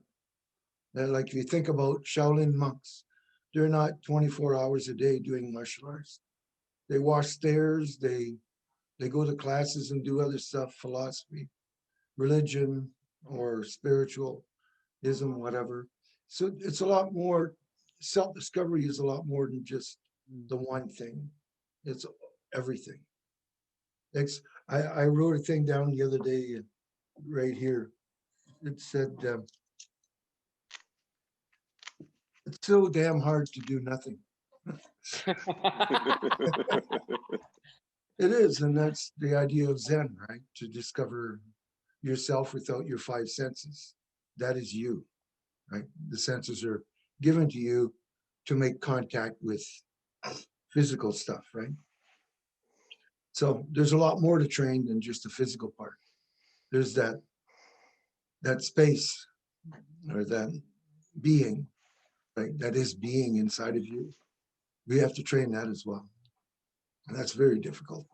That, like, if you think about Shaolin monks, they're not 24 hours a day doing martial arts. They wash stairs, they go to classes and do other stuff, philosophy, religion, or spiritualism, whatever. So it's a lot more, self-discovery is a lot more than just the one thing. It's everything. I wrote a thing down the other day right here. It said, it's so damn hard to do nothing. It is, and that's the idea of Zen, right? To discover yourself without your five senses. That is you, right? The senses are given to you to make contact with physical stuff, right? So there's a lot more to train than just the physical part. There's that space or that being, right? That is being inside of you. We have to train that as well. And that's very difficult.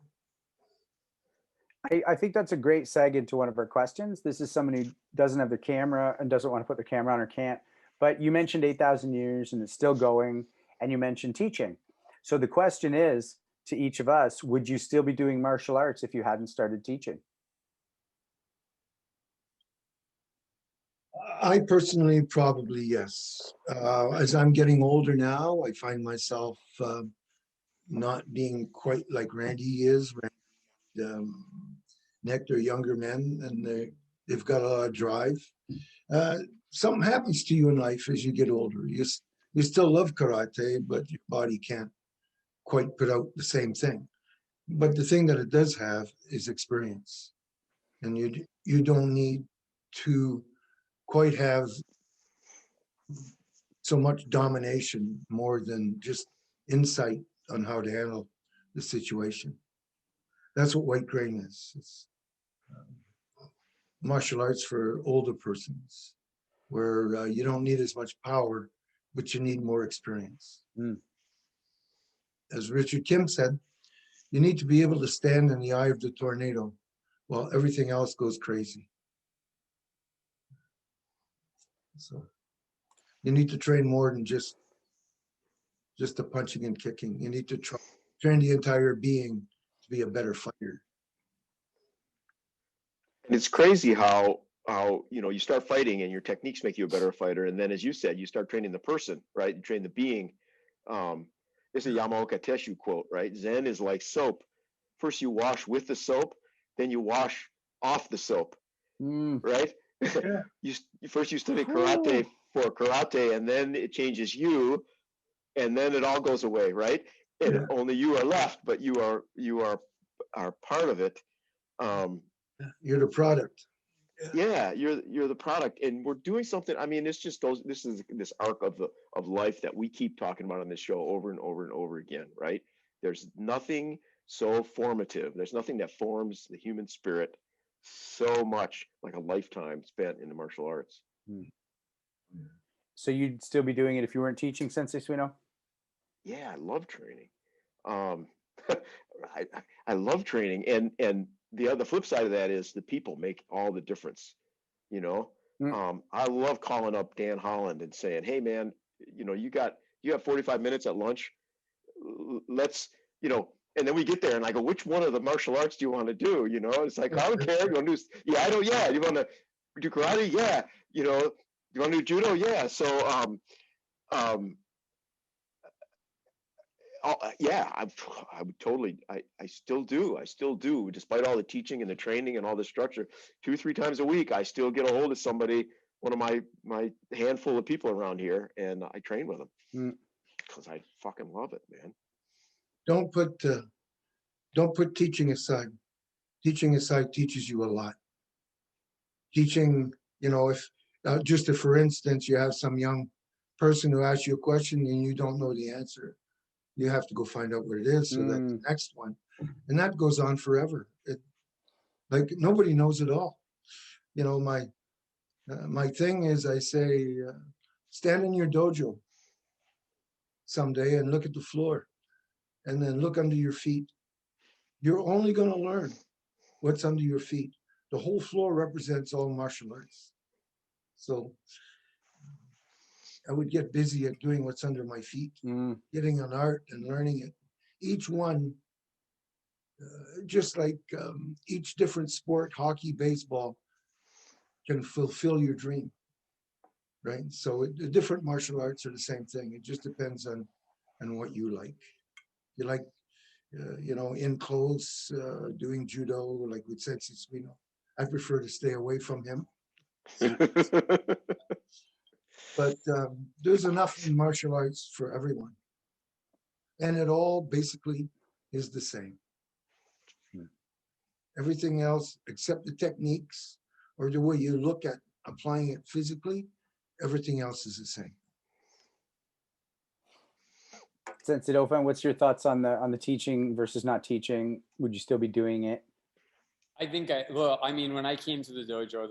I think that's a great seg into one of our questions. This is someone who doesn't have their camera and doesn't want to put their camera on or can't. But you mentioned 8,000 years and it's still going, and you mentioned teaching. So the question is to each of us, would you still be doing martial arts if you hadn't started teaching? I personally, probably yes. As I'm getting older now, I find myself not being quite like Randy is. Nick, they're younger men and they've got a lot of drive. Something happens to you in life as you get older. You still love karate, but your body can't quite put out the same thing. But the thing that it does have is experience. And you don't need to quite have so much domination, more than just insight on how to handle the situation. That's what white grain is. It's martial arts for older persons, where you don't need as much power, but you need more experience. As Richard Kim said, you need to be able to stand in the eye of the tornado while everything else goes crazy. So you need to train more than just the punching and kicking. You need to train the entire being to be a better fighter. And it's crazy how you start fighting and your techniques make you a better fighter, and then, as you said, you start training the person, right? You train the being. This is a Yamaoka Teshu quote, right? Zen is like soap. First you wash with the soap, then you wash off the soap, right? Yeah. you first you study karate for karate, and then it changes you, and then it all goes away, right? And only you are left, but you are part of it. You're the product. Yeah, you're the product, and we're doing something. I mean, this is this arc of life that we keep talking about on this show over and over and over again, right? There's nothing so formative. There's nothing that forms the human spirit so much like a lifetime spent in the martial arts. So you'd still be doing it if you weren't teaching, Sensei Suino? Yeah, I love training. I love training, and the flip side of that is the people make all the difference, you know. I love calling up Dan Holland and saying, hey man, you know, you have 45 minutes at lunch. Let's, you know, and then we get there and I go, which one of the martial arts do you want to do? You know, it's like, I don't care. You want to do, yeah, I don't, yeah. You want to do karate? Yeah. You know, you want to do judo? Yeah. So, yeah, I would totally, I still do, despite all the teaching and the training and all the structure. 2-3 times a week, I still get a hold of somebody, one of my handful of people around here, and I train with them because I fucking love it, man. Don't put teaching aside. Teaching aside teaches you a lot. Teaching, you know, if for instance, you have some young person who asks you a question and you don't know the answer, you have to go find out what it is so that the next one, and that goes on forever. Like nobody knows it all. You know, my thing is, I say, stand in your dojo someday and look at the floor, and then look under your feet. You're only going to learn what's under your feet. The whole floor represents all martial arts. So I would get busy at doing what's under my feet, getting an art and learning it. Each one, just like each different sport, hockey, baseball, can fulfill your dream, right? So the different martial arts are the same thing. It just depends on what you like. You like, you know, in clothes, doing judo, like with Sensei Suino. I prefer to stay away from him. But there's enough in martial arts for everyone. And it all basically is the same. Everything else, except the techniques or the way you look at applying it physically, everything else is the same. Sensei Dauphin, what's your thoughts on the teaching versus not teaching? Would you still be doing it? I think I mean, when I came to the dojo,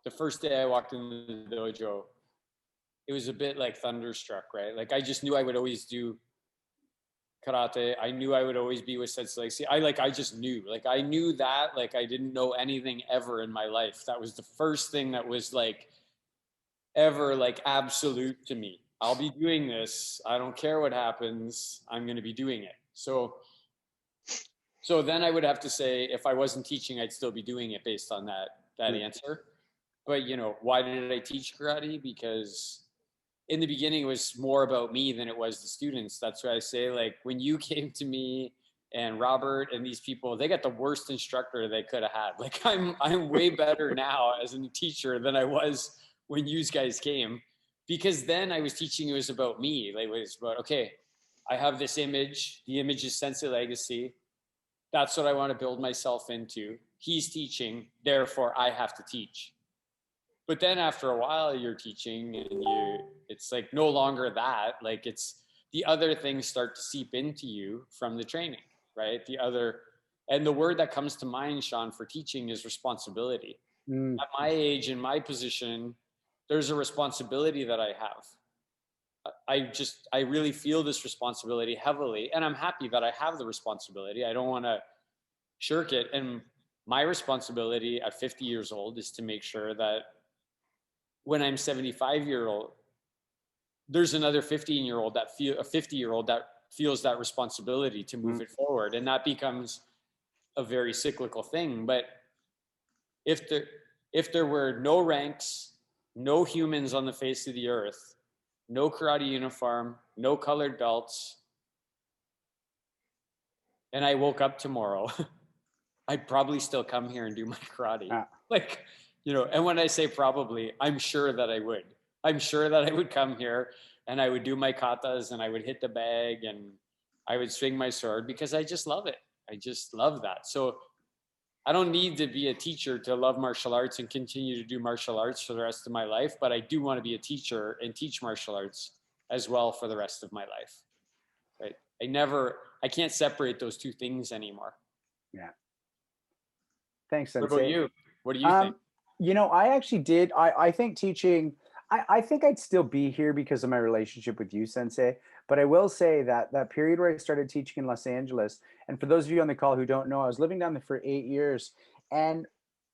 the first day I walked into the dojo, it was a bit like thunderstruck, right? Like I just knew I would always do karate. I knew I would always be with Sensei Legacy. I just knew, like I knew that, like I didn't know anything ever in my life. That was the first thing that was like ever like absolute to me. I'll be doing this. I don't care what happens. I'm going to be doing it. So then I would have to say, if I wasn't teaching, I'd still be doing it based on that answer. But you know, why did I teach karate? Because in the beginning, it was more about me than it was the students. That's why I say, like, when you came to me and Robert and these people, they got the worst instructor they could have had. Like, I'm way better now as a teacher than I was when you guys came, because then I was teaching, it was about me. Like, it was about, okay, I have this image. The image is Sensei Legacy. That's what I want to build myself into. He's teaching, therefore I have to teach. But then after a while you're teaching and it's like no longer that, like it's the other things start to seep into you from the training, right? And the word that comes to mind, Sean, for teaching is responsibility. At my age, in my position, there's a responsibility that I have. I really feel this responsibility heavily, and I'm happy that I have the responsibility. I don't want to shirk it. And my responsibility at 50 years old is to make sure that when I'm 75-year-old, there's another 50-year-old that feels that responsibility to move it forward. And that becomes a very cyclical thing. But if there were no ranks, no humans on the face of the earth, no karate uniform, no colored belts, and I woke up tomorrow, I'd probably still come here and do my karate. Like, you know, and when I say probably, I'm sure that I would. I'm sure that I would come here and I would do my katas and I would hit the bag and I would swing my sword because I just love it. I just love that. So I don't need to be a teacher to love martial arts and continue to do martial arts for the rest of my life, but I do want to be a teacher and teach martial arts as well for the rest of my life. Right? I can't separate those two things anymore. Yeah. Thanks, Sensei. What about you? What do you think? You know, I actually did. I think teaching, I think I'd still be here because of my relationship with you, Sensei. But I will say that that period where I started teaching in Los Angeles, and for those of you on the call who don't know, I was living down there for 8 years, and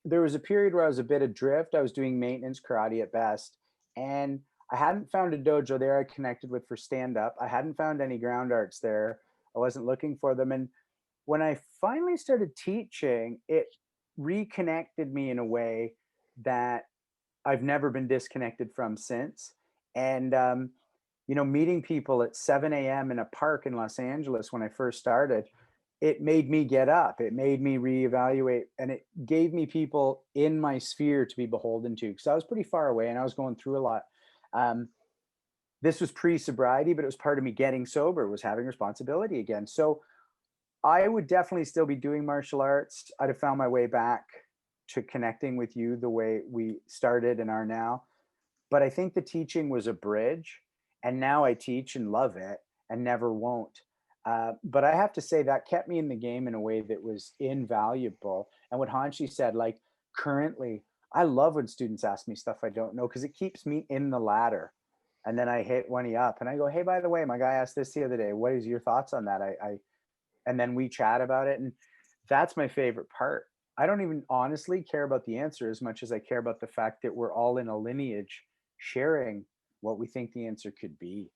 there was a period where I was a bit adrift. I was doing maintenance karate at best, and I hadn't found a dojo there I connected with for stand up. I hadn't found any ground arts there. I wasn't looking for them, and when I finally started teaching, it reconnected me in a way that I've never been disconnected from since. And meeting people at 7 a.m. in a park in Los Angeles when I first started, it made me get up. It made me reevaluate, and it gave me people in my sphere to be beholden to because I was pretty far away and I was going through a lot. Um, this was pre-sobriety, but it was part of me getting sober, was having responsibility again. So I would definitely still be doing martial arts. I'd have found my way back to connecting with you the way we started and are now. But I think the teaching was a bridge, and now I teach and love it and never won't. But I have to say that kept me in the game in a way that was invaluable. And what Hanshi said, like currently, I love when students ask me stuff I don't know because it keeps me in the ladder. And then I hit one up and I go, hey, by the way, my guy asked this the other day. What is your thoughts on that? And then we chat about it. And that's my favorite part. I don't even honestly care about the answer as much as I care about the fact that we're all in a lineage sharing what we think the answer could be.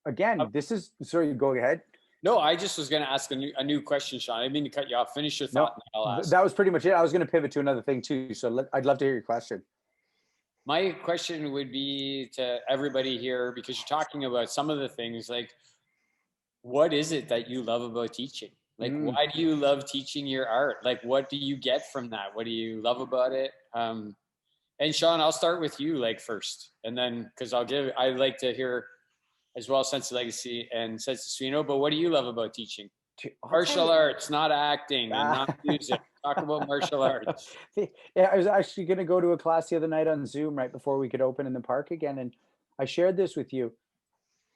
Again, this is, sorry, go ahead. No, I just was going to ask a new question, Sean. I didn't mean to cut you off. Finish your thought. No, and I'll ask. that was pretty much it. I was going to pivot to another thing too. So I'd love to hear your question. My question would be to everybody here, because you're talking about some of the things like, what is it that you love about teaching? Like, why do you love teaching your art? Like, what do you get from that? What do you love about it? And Sean, I'll start with you like first, and then because I like to hear as well Sense of Legacy and Sense of Suino. But what do you love about teaching? Martial arts, not acting and not music. Talk about martial arts. Yeah, I was actually going to go to a class the other night on Zoom right before we could open in the park again, and I shared this with you.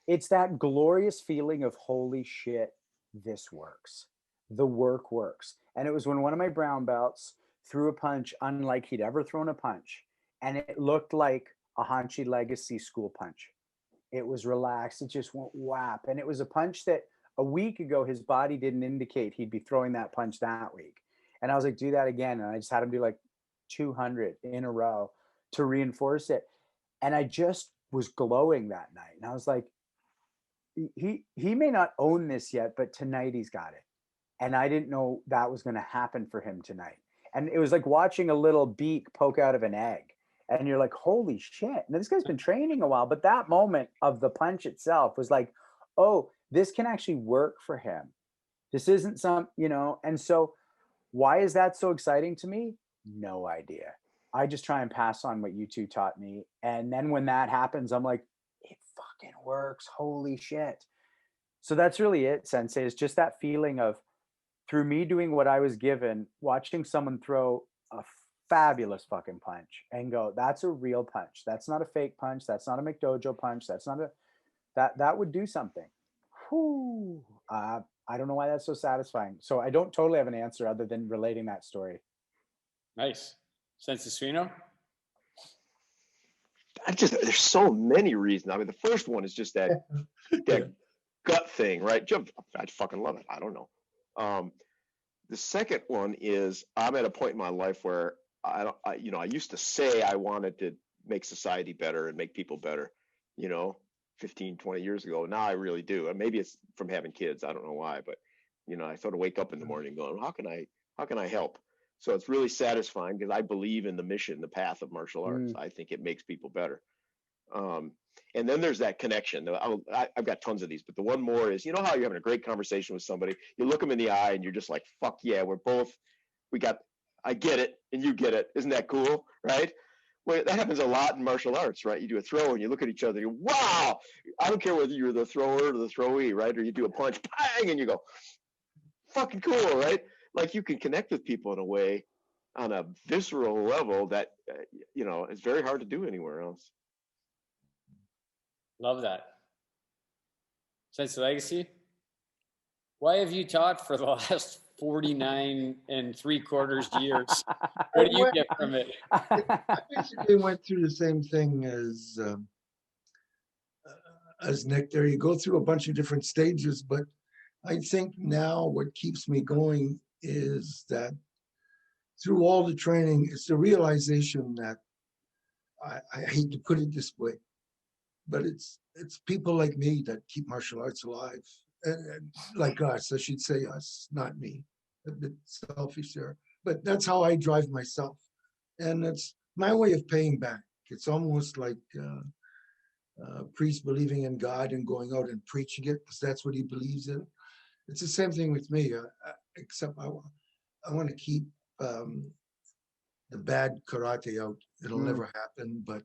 It's that glorious feeling of holy shit, this works. The work works. And it was when one of my brown belts threw a punch unlike he'd ever thrown a punch, and it looked like a Hanshi Legacy school punch. It was relaxed. It just went whap. And it was a punch that a week ago his body didn't indicate he'd be throwing that punch that week. And I was like, do that again. And I just had him do like 200 in a row to reinforce it. And I just was glowing that night. And I was like, he may not own this yet, but tonight he's got it. And I didn't know that was going to happen for him tonight. And it was like watching a little beak poke out of an egg. And you're like, holy shit. Now, this guy's been training a while, but that moment of the punch itself was like, oh, this can actually work for him. This isn't and so why is that so exciting to me? No idea. I just try and pass on what you two taught me. And then when that happens, I'm like, it fucking works. Holy shit. So that's really it, Sensei, is just that feeling of through me doing what I was given, watching someone throw a fabulous fucking punch and go, that's a real punch. That's not a fake punch. That's not a McDojo punch. That's not that would do something. Whew. I don't know why that's so satisfying. So I don't totally have an answer other than relating that story. Nice. Sense of Suino? There's so many reasons. I mean, the first one is just that gut thing, right? I fucking love it. I don't know. The second one is I'm at a point in my life where I used to say I wanted to make society better and make people better, 15, 20 years ago. Now I really do. And maybe it's from having kids. I don't know why, but I sort of wake up in the morning going, how can I help? So it's really satisfying because I believe in the mission, the path of martial arts. I think it makes people better. And then there's that connection. I've got tons of these, but the one more is, how you're having a great conversation with somebody, you look them in the eye and you're just like, fuck yeah, I get it and you get it. Isn't that cool? Right? Well, that happens a lot in martial arts, right? You do a throw and you look at each other, wow, I don't care whether you're the thrower or the throwee, right? Or you do a punch, bang, and you go, fucking cool, right? Like you can connect with people in a way on a visceral level that, is very hard to do anywhere else. Love that. Sense of Legacy? Why have you taught for the last 49 and 3/4 years. What do you get from it? I basically went through the same thing as Nick there. You go through a bunch of different stages, but I think now what keeps me going is that through all the training, it's the realization that I hate to put it this way, but it's people like me that keep martial arts alive. And like us, I should say us, not me. A bit selfish there, but that's how I drive myself, and it's my way of paying back. It's almost like a priest believing in God and going out and preaching it because that's what he believes in. It's the same thing with me, except I want to keep the bad karate out. It'll never happen, but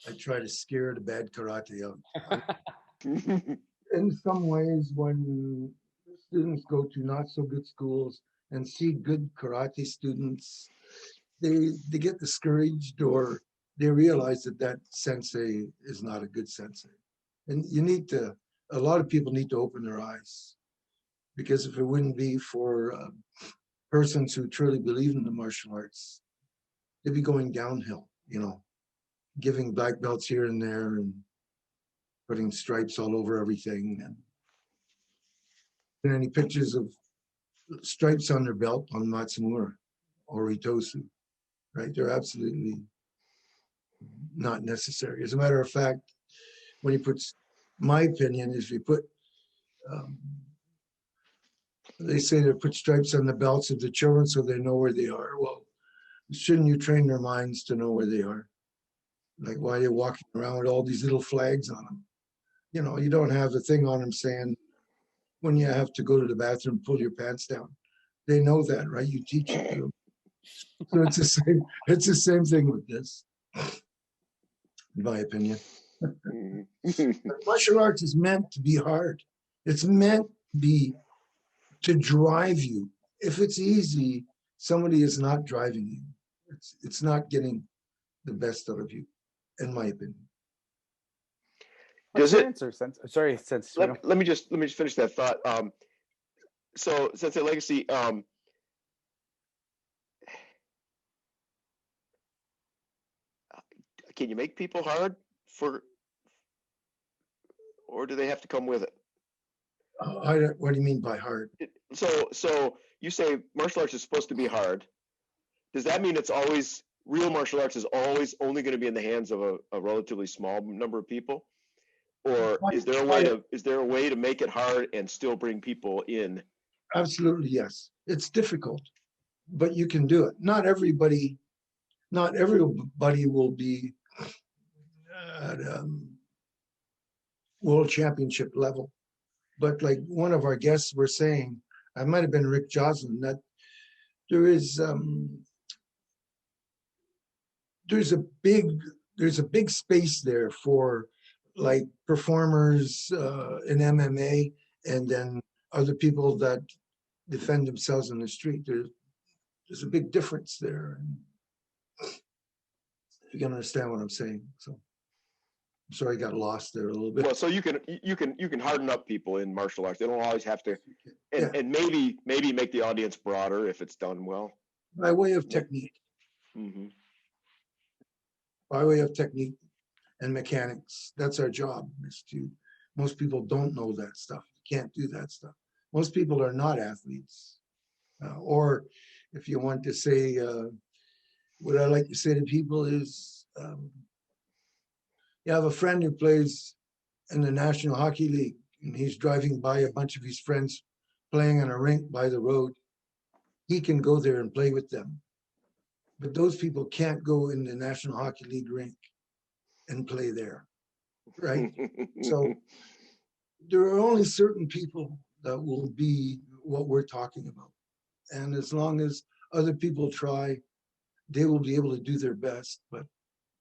I try to scare the bad karate out. In some ways, when students go to not so good schools and see good karate students, they get discouraged, or they realize that that sensei is not a good sensei. And a lot of people need to open their eyes, because if it wouldn't be for persons who truly believe in the martial arts, they'd be going downhill, giving black belts here and there and putting stripes all over everything. And any pictures of stripes on their belt on Matsumura or Itosu, right? They're absolutely not necessary. As a matter of fact, when he puts, my opinion is, they say they put stripes on the belts of the children so they know where they are. Well, shouldn't you train their minds to know where they are? Like, why are they walking around with all these little flags on them? You don't have a thing on them saying, when you have to go to the bathroom, pull your pants down. They know that, right? You teach it to them. So it's the same thing with this, in my opinion. Martial arts is meant to be hard. It's meant to drive you. If it's easy, somebody is not driving you. It's not getting the best out of you, in my opinion. What's your answer? Sorry, let me just finish that thought. So Sensei Legacy, can you make people hard or do they have to come with it? What do you mean by hard? So you say martial arts is supposed to be hard. Does that mean real martial arts is always only going to be in the hands of a relatively small number of people? Or is there a way to make it hard and still bring people in? Absolutely, yes. It's difficult, but you can do it. Not everybody will be at world championship level. But like one of our guests were saying, I might have been Rick Joslin, that there's a big space there for like performers in MMA, and then other people that defend themselves in the street. There's a big difference there. You can understand what I'm saying. So I'm sorry I got lost there a little bit. Well, so you can harden up people in martial arts. They don't always have to, and maybe make the audience broader if it's done well. By way of technique. Mm-hmm. By way of technique and mechanics. That's our job. Most people don't know that stuff. Can't do that stuff. Most people are not athletes. Or if you want to say, what I like to say to people is, you have a friend who plays in the National Hockey League, and he's driving by a bunch of his friends playing on a rink by the road. He can go there and play with them. But those people can't go in the National Hockey League rink and play there, right? So there are only certain people that will be what we're talking about. And as long as other people try, they will be able to do their best, but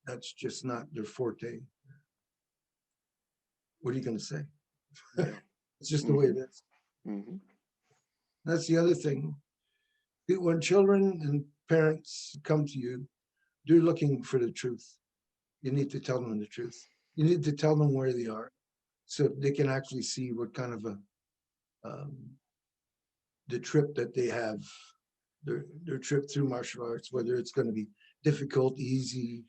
that's just not their forte. What are you going to say? It's just the way it is. Mm-hmm. That's the other thing. When children and parents come to you, they're looking for the truth. You need to tell them the truth. You need to tell them where they are so they can actually see what kind of a the trip that they have, their trip through martial arts, whether it's going to be difficult, easy,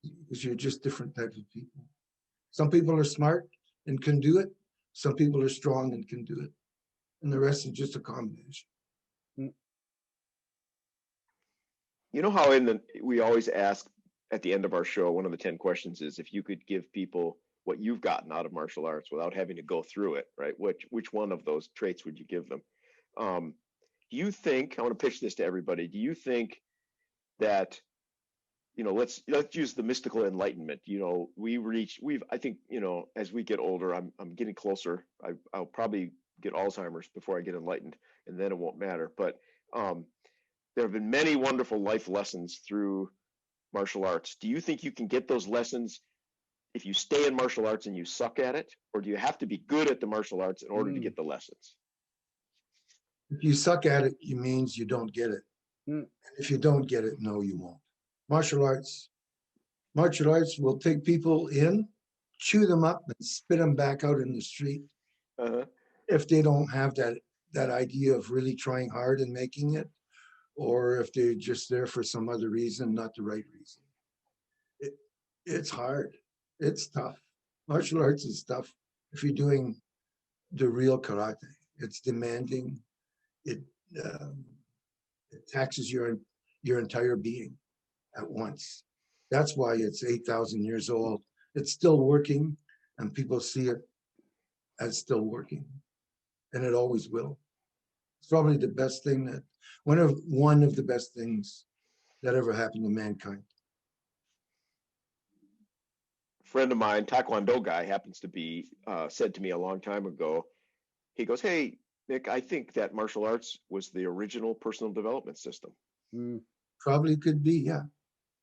because you're just different types of people. Some people are smart and can do it. Some people are strong and can do it. And the rest is just a combination. You know how we always ask at the end of our show, one of the 10 questions is if you could give people what you've gotten out of martial arts without having to go through it, right? Which one of those traits would you give them? Do you think, I want to pitch this to everybody, do you think that, let's use the mystical enlightenment, I think, as we get older, I'm getting closer. I'll probably get Alzheimer's before I get enlightened, and then it won't matter. But there have been many wonderful life lessons through martial arts. Do you think you can get those lessons if you stay in martial arts and you suck at it, or do you have to be good at the martial arts in order to get the lessons? If you suck at it, it means you don't get it. And if you don't get it, no, you won't. Martial arts will take people in, chew them up, and spit them back out in the street. If they don't have that idea of really trying hard and making it, or if they're just there for some other reason, not the right reason. It's hard. It's tough. Martial arts is tough if you're doing the real karate. It's demanding. It taxes your entire being at once. That's why it's 8,000 years old. It's still working, and people see it as still working, and it always will. It's probably the best thing one of the best things that ever happened to mankind. A friend of mine, Taekwondo guy, happens to be said to me a long time ago. He goes, "Hey, Nick, I think that martial arts was the original personal development system." Probably could be, yeah.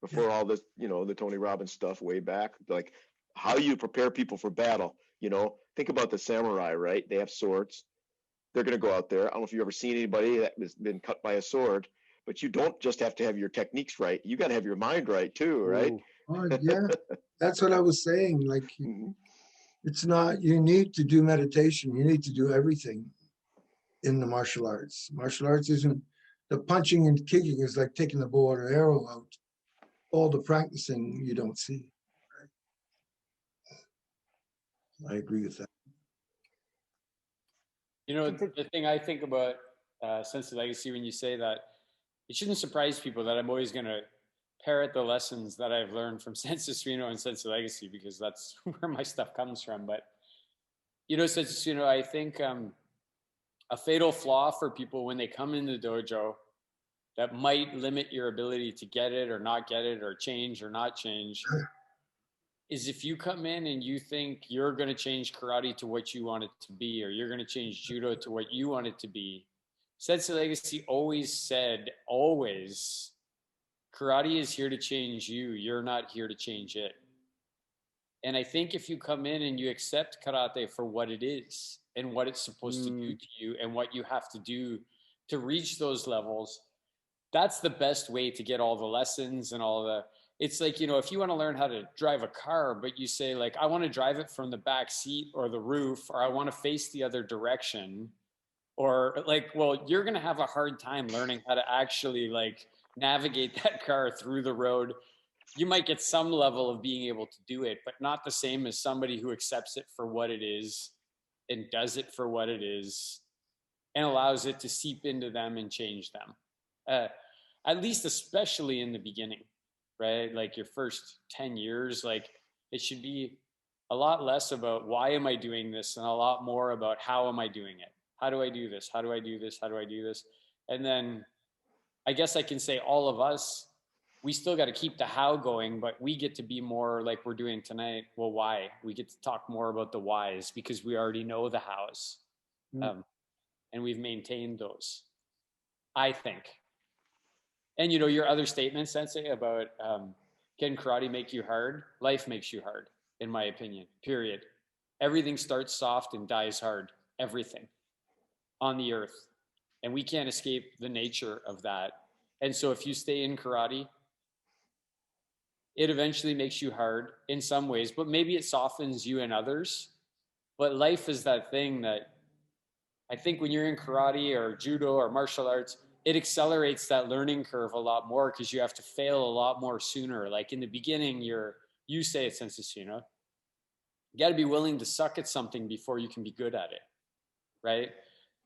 Before all this, the Tony Robbins stuff way back, like how you prepare people for battle. Think about the samurai, right? They have swords. They're going to go out there. I don't know if you've ever seen anybody that has been cut by a sword, but you don't just have to have your techniques right. You got to have your mind right too, right? Yeah, that's what I was saying. Like, it's not, you need to do meditation. You need to do everything in the martial arts. Martial arts isn't, the punching and kicking is like taking the bow or arrow out. All the practicing you don't see. Right? I agree with that. The thing I think about Sense of Legacy when you say that, it shouldn't surprise people that I'm always going to parrot the lessons that I've learned from Sense of Sereno and Sense of Legacy, because that's where my stuff comes from. But, Sense of Sereno, I think a fatal flaw for people when they come in the dojo that might limit your ability to get it or not get it or change or not change is if you come in and you think you're going to change karate to what you want it to be, or you're going to change judo to what you want it to be. Sense of Legacy always said, karate is here to change you. You're not here to change it. And I think if you come in and you accept karate for what it is and what it's supposed to do to you and what you have to do to reach those levels, that's the best way to get all the lessons and all the, it's like, if you want to learn how to drive a car, but you say like, I want to drive it from the back seat or the roof, or I want to face the other direction, or like, well, you're going to have a hard time learning how to actually like navigate that car through the road. You might get some level of being able to do it, but not the same as somebody who accepts it for what it is and does it for what it is and allows it to seep into them and change them. At least, especially in the beginning, right? Like your first 10 years, like it should be a lot less about why am I doing this and a lot more about how am I doing it? How do I do this? How do I do this? How do I do this? And then I guess I can say all of us, we still got to keep the how going, but we get to be more like we're doing tonight. Well, why? We get to talk more about the whys because we already know the hows. And we've maintained those, I think. And your other statement, Sensei, about can karate make you hard? Life makes you hard, in my opinion, period. Everything starts soft and dies hard. Everything on the earth. And we can't escape the nature of that. And so if you stay in karate, it eventually makes you hard in some ways, but maybe it softens you in others. But life is that thing that I think when you're in karate or judo or martial arts, it accelerates that learning curve a lot more because you have to fail a lot more sooner. Like in the beginning, you say it, Sensei Suno, you got to be willing to suck at something before you can be good at it, right?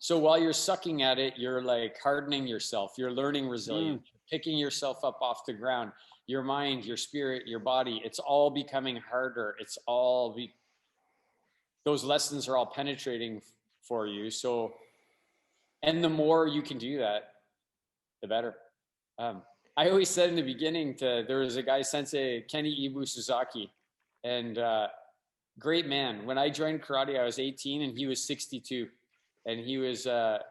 So while you're sucking at it, you're like hardening yourself, you're learning resilience, picking yourself up off the ground, your mind, your spirit, your body, it's all becoming harder. Those lessons are all penetrating for you. So, and the more you can do that, the better. I always said in the beginning there was a guy, Sensei Kenny Ibu Suzaki, and great man. When I joined karate, I was 18 and he was 62. And he was a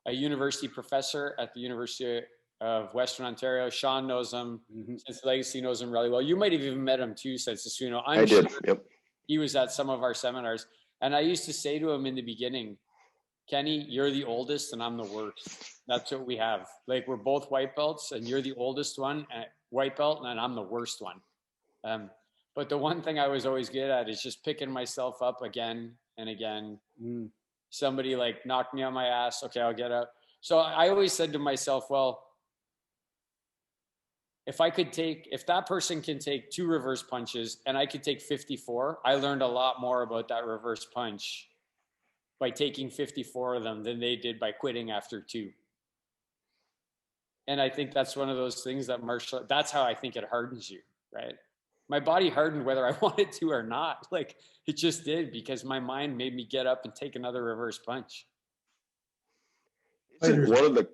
university professor at the University of Western Ontario. Sean knows him. Since Legacy knows him really well. You might have even met him too, Sensei Suno. I did. Yep. He was at some of our seminars. And I used to say to him in the beginning, Kenny, you're the oldest and I'm the worst. That's what we have. Like we're both white belts and you're the oldest one, white belt, and I'm the worst one. But the one thing I was always good at is just picking myself up again and again. Somebody like knocked me on my ass. Okay, I'll get up. So I always said to myself, well, if that person can take 2 reverse punches and I could take 54, I learned a lot more about that reverse punch by taking 54 of them than they did by quitting after 2. And I think that's one of those things that's how I think it hardens you, right? My body hardened whether I wanted to or not. Like it just did because my mind made me get up and take another reverse punch. Isn't one of the,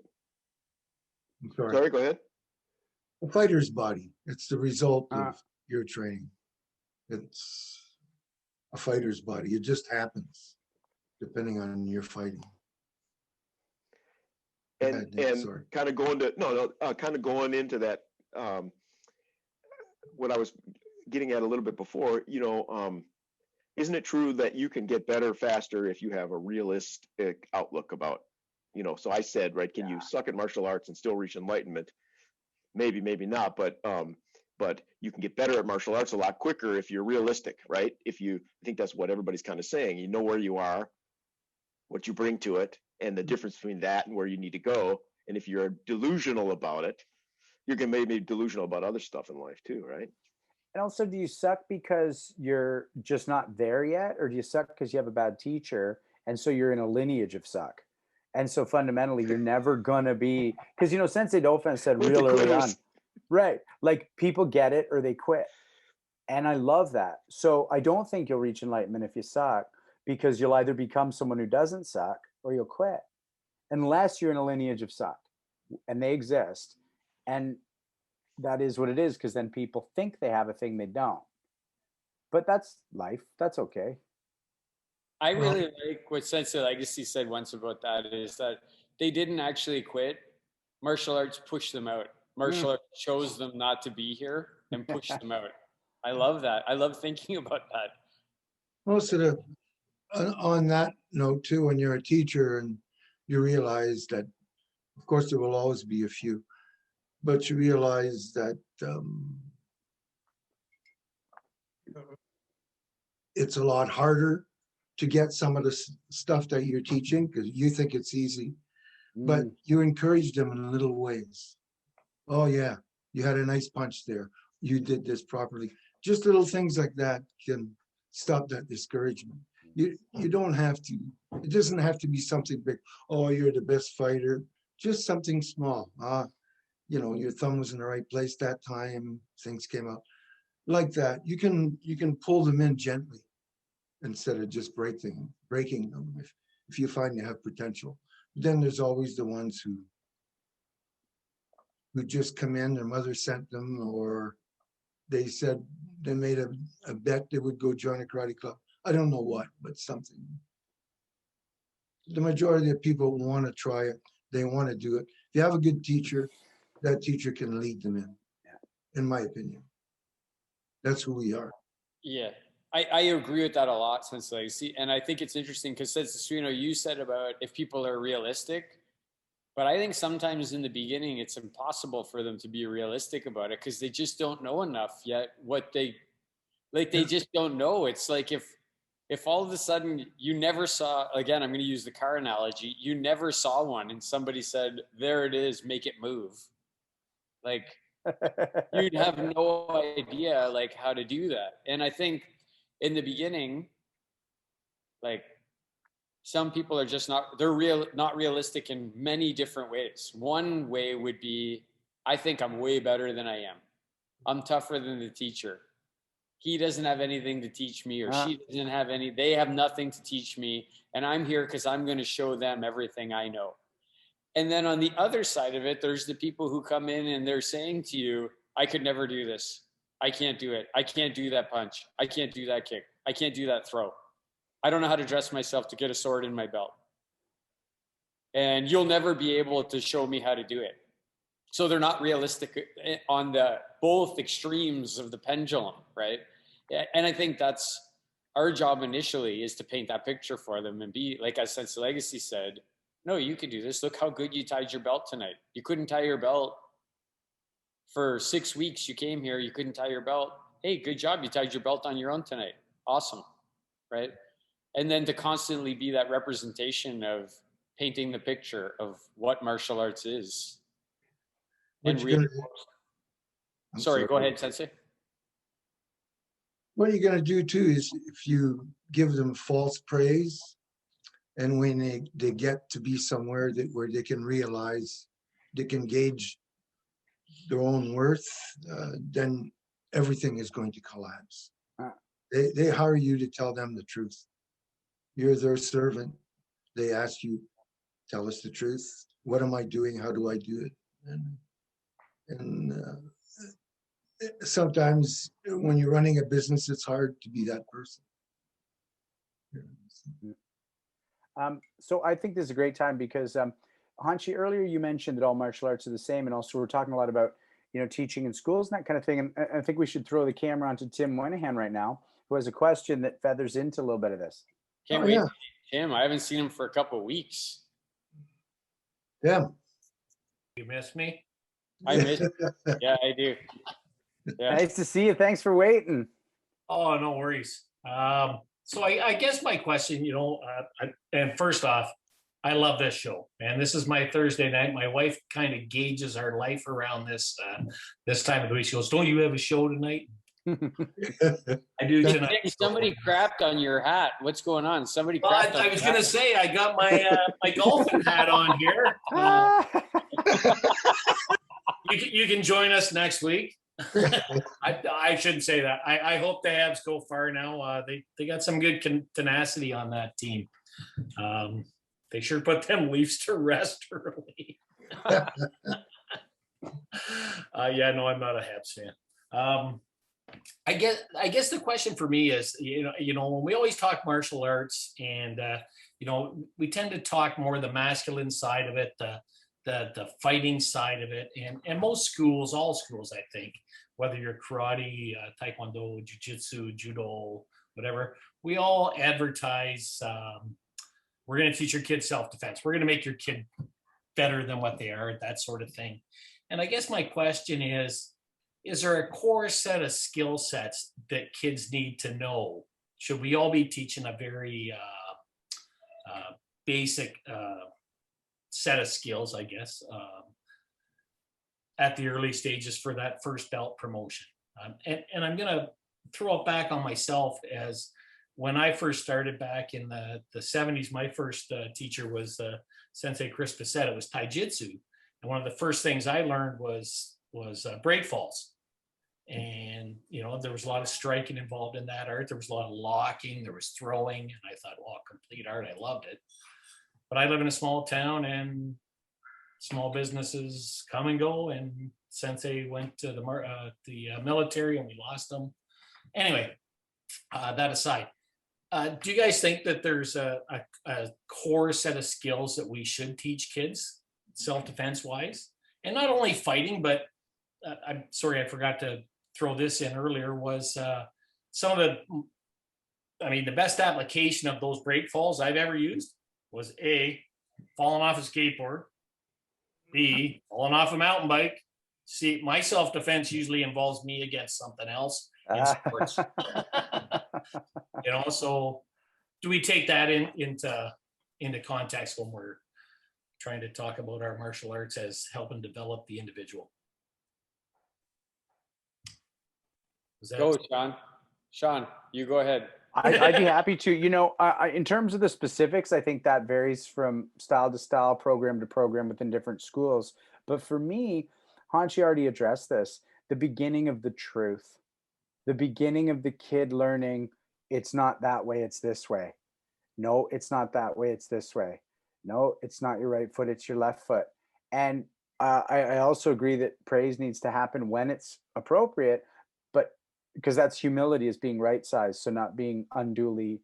I'm sorry. sorry, go ahead. A fighter's body. It's the result of your training. It's a fighter's body. It just happens depending on your fighting. And kind of going to kind of going into that what I was getting at a little bit before, isn't it true that you can get better faster if you have a realistic outlook about, so I said, right, can you suck at martial arts and still reach enlightenment? Maybe, maybe not, but you can get better at martial arts a lot quicker if you're realistic, right? I think that's what everybody's kind of saying. You know where you are, what you bring to it, and the difference between that and where you need to go. And if you're delusional about it, you're going to maybe be delusional about other stuff in life too, right? And also, do you suck because you're just not there yet? Or do you suck because you have a bad teacher? And so you're in a lineage of suck. And so fundamentally, you're never going to be, because, Sensei Dauphin said real early on, right? Like people get it or they quit. And I love that. So I don't think you'll reach enlightenment if you suck, because you'll either become someone who doesn't suck or you'll quit, unless you're in a lineage of suck, and they exist. And that is what it is, because then people think they have a thing they don't. But that's life. That's okay. I really like what Sensei Legacy said once about that, is that they didn't actually quit. Martial arts pushed them out. Martial arts chose them not to be here and pushed them out. I love that. I love thinking about that. Most of on that note too, when you're a teacher and you realize that, of course, there will always be a few, but you realize that it's a lot harder to get some of the stuff that you're teaching because you think it's easy, but you encourage them in little ways. Oh yeah, you had a nice punch there. You did this properly. Just little things like that can stop that discouragement. You don't have to, it doesn't have to be something big. Oh, you're the best fighter. Just something small. Your thumb was in the right place that time, things came out. Like that. You can pull them in gently instead of just breaking them if you find they have potential. But then there's always the ones who just come in, their mother sent them, or they said they made a bet they would go join a karate club. I don't know what, but something. The majority of people want to try it. They want to do it. If you have a good teacher, that teacher can lead them in my opinion. That's who we are. Yeah, I agree with that a lot, Sensei Legacy. And I think it's interesting because, Sensei Suno, you said about if people are realistic, but I think sometimes in the beginning, it's impossible for them to be realistic about it because they just don't know enough yet they just don't know. It's like if if all of a sudden you never saw, again, I'm going to use the car analogy, you never saw one and somebody said, there it is, make it move. Like, you'd have no idea like how to do that. And I think in the beginning, like, some people are just not, not realistic in many different ways. One way would be, I think I'm way better than I am. I'm tougher than the teacher. He doesn't have anything to teach me, or she doesn't have any, they have nothing to teach me. And I'm here because I'm going to show them everything I know. And then on the other side of it, there's the people who come in and they're saying to you, I could never do this. I can't do it. I can't do that punch. I can't do that kick. I can't do that throw. I don't know how to dress myself to get a sword in my belt. And you'll never be able to show me how to do it. So they're not realistic on the both extremes of the pendulum, right? And I think that's our job initially, is to paint that picture for them and be, like as Sense of Legacy said, no, you can do this. Look how good you tied your belt tonight. You couldn't tie your belt for 6 weeks. You came here, you couldn't tie your belt. Hey, good job. You tied your belt on your own tonight. Awesome, right? And then to constantly be that representation of painting the picture of what martial arts is. And sorry, go ahead, Sensei. What you're going to do too is, if you give them false praise, and when they get to be somewhere where they can realize, they can gauge their own worth, then everything is going to collapse. They hire you to tell them the truth. You're their servant. They ask you, tell us the truth. What am I doing? How do I do it? And sometimes when you're running a business, it's hard to be that person. So I think this is a great time because Hanshi, earlier you mentioned that all martial arts are the same, and also we're talking a lot about, you know, teaching in schools and that kind of thing. And I think we should throw the camera onto Tim Moynihan right now, who has a question that feathers into a little bit of this. Can't wait. Tim, I haven't seen him for a couple of weeks. Yeah. You miss me? I miss you. Yeah, I do. Yeah. Nice to see you. Thanks for waiting. Oh, no worries. So I guess my question, you know, and first off, I love this show, and this is my Thursday night. My wife kind of gauges our life around this time of the week. She goes, "Don't you have a show tonight?" I do tonight. Somebody crapped on your hat. What's going on? Somebody crapped on I was going to say, I got my my golfing hat on here. You can join us next week. I shouldn't say that. I hope the Habs go far now. They got some good tenacity on that team. They sure put them Leafs to rest early. Yeah, no, I'm not a Habs fan. I guess the question for me is, you know, when we always talk martial arts, and you know, we tend to talk more the masculine side of it, the fighting side of it, and most schools, all schools, I think, whether you're karate, taekwondo, jiu-jitsu, judo, whatever, we all advertise, we're going to teach your kids self-defense. We're going to make your kid better than what they are, that sort of thing. And I guess my question is there a core set of skill sets that kids need to know? Should we all be teaching a very basic set of skills, I guess, at the early stages for that first belt promotion? And I'm going to throw it back on myself, as when I first started back in the 70s, my first teacher was Sensei Chris Bissett. It was Taijitsu. And one of the first things I learned was break falls. And, you know, there was a lot of striking involved in that art. There was a lot of locking, there was throwing. And I thought, well, complete art, I loved it. But I live in a small town, and small businesses come and go. And Sensei went to the military, and we lost him. Anyway, that aside, do you guys think that there's a core set of skills that we should teach kids, self-defense wise? And not only fighting, but I'm sorry, I forgot to throw this in earlier, was some of the best application of those break falls I've ever used was A, falling off a skateboard, B, falling off a mountain bike. C, my self-defense usually involves me against something else in sports. You know, so do we take that into context when we're trying to talk about our martial arts as helping develop the individual? Go, Sean. Sean, you go ahead. I'd be happy to. You know, in terms of the specifics, I think that varies from style to style, program to program within different schools. But for me, Hanshi already addressed this, the beginning of the truth, the beginning of the kid learning, it's not that way, it's this way. No, it's not that way, it's this way. No, it's not your right foot, it's your left foot. And I also agree that praise needs to happen when it's appropriate, but because that's humility, is being right sized. So not being unduly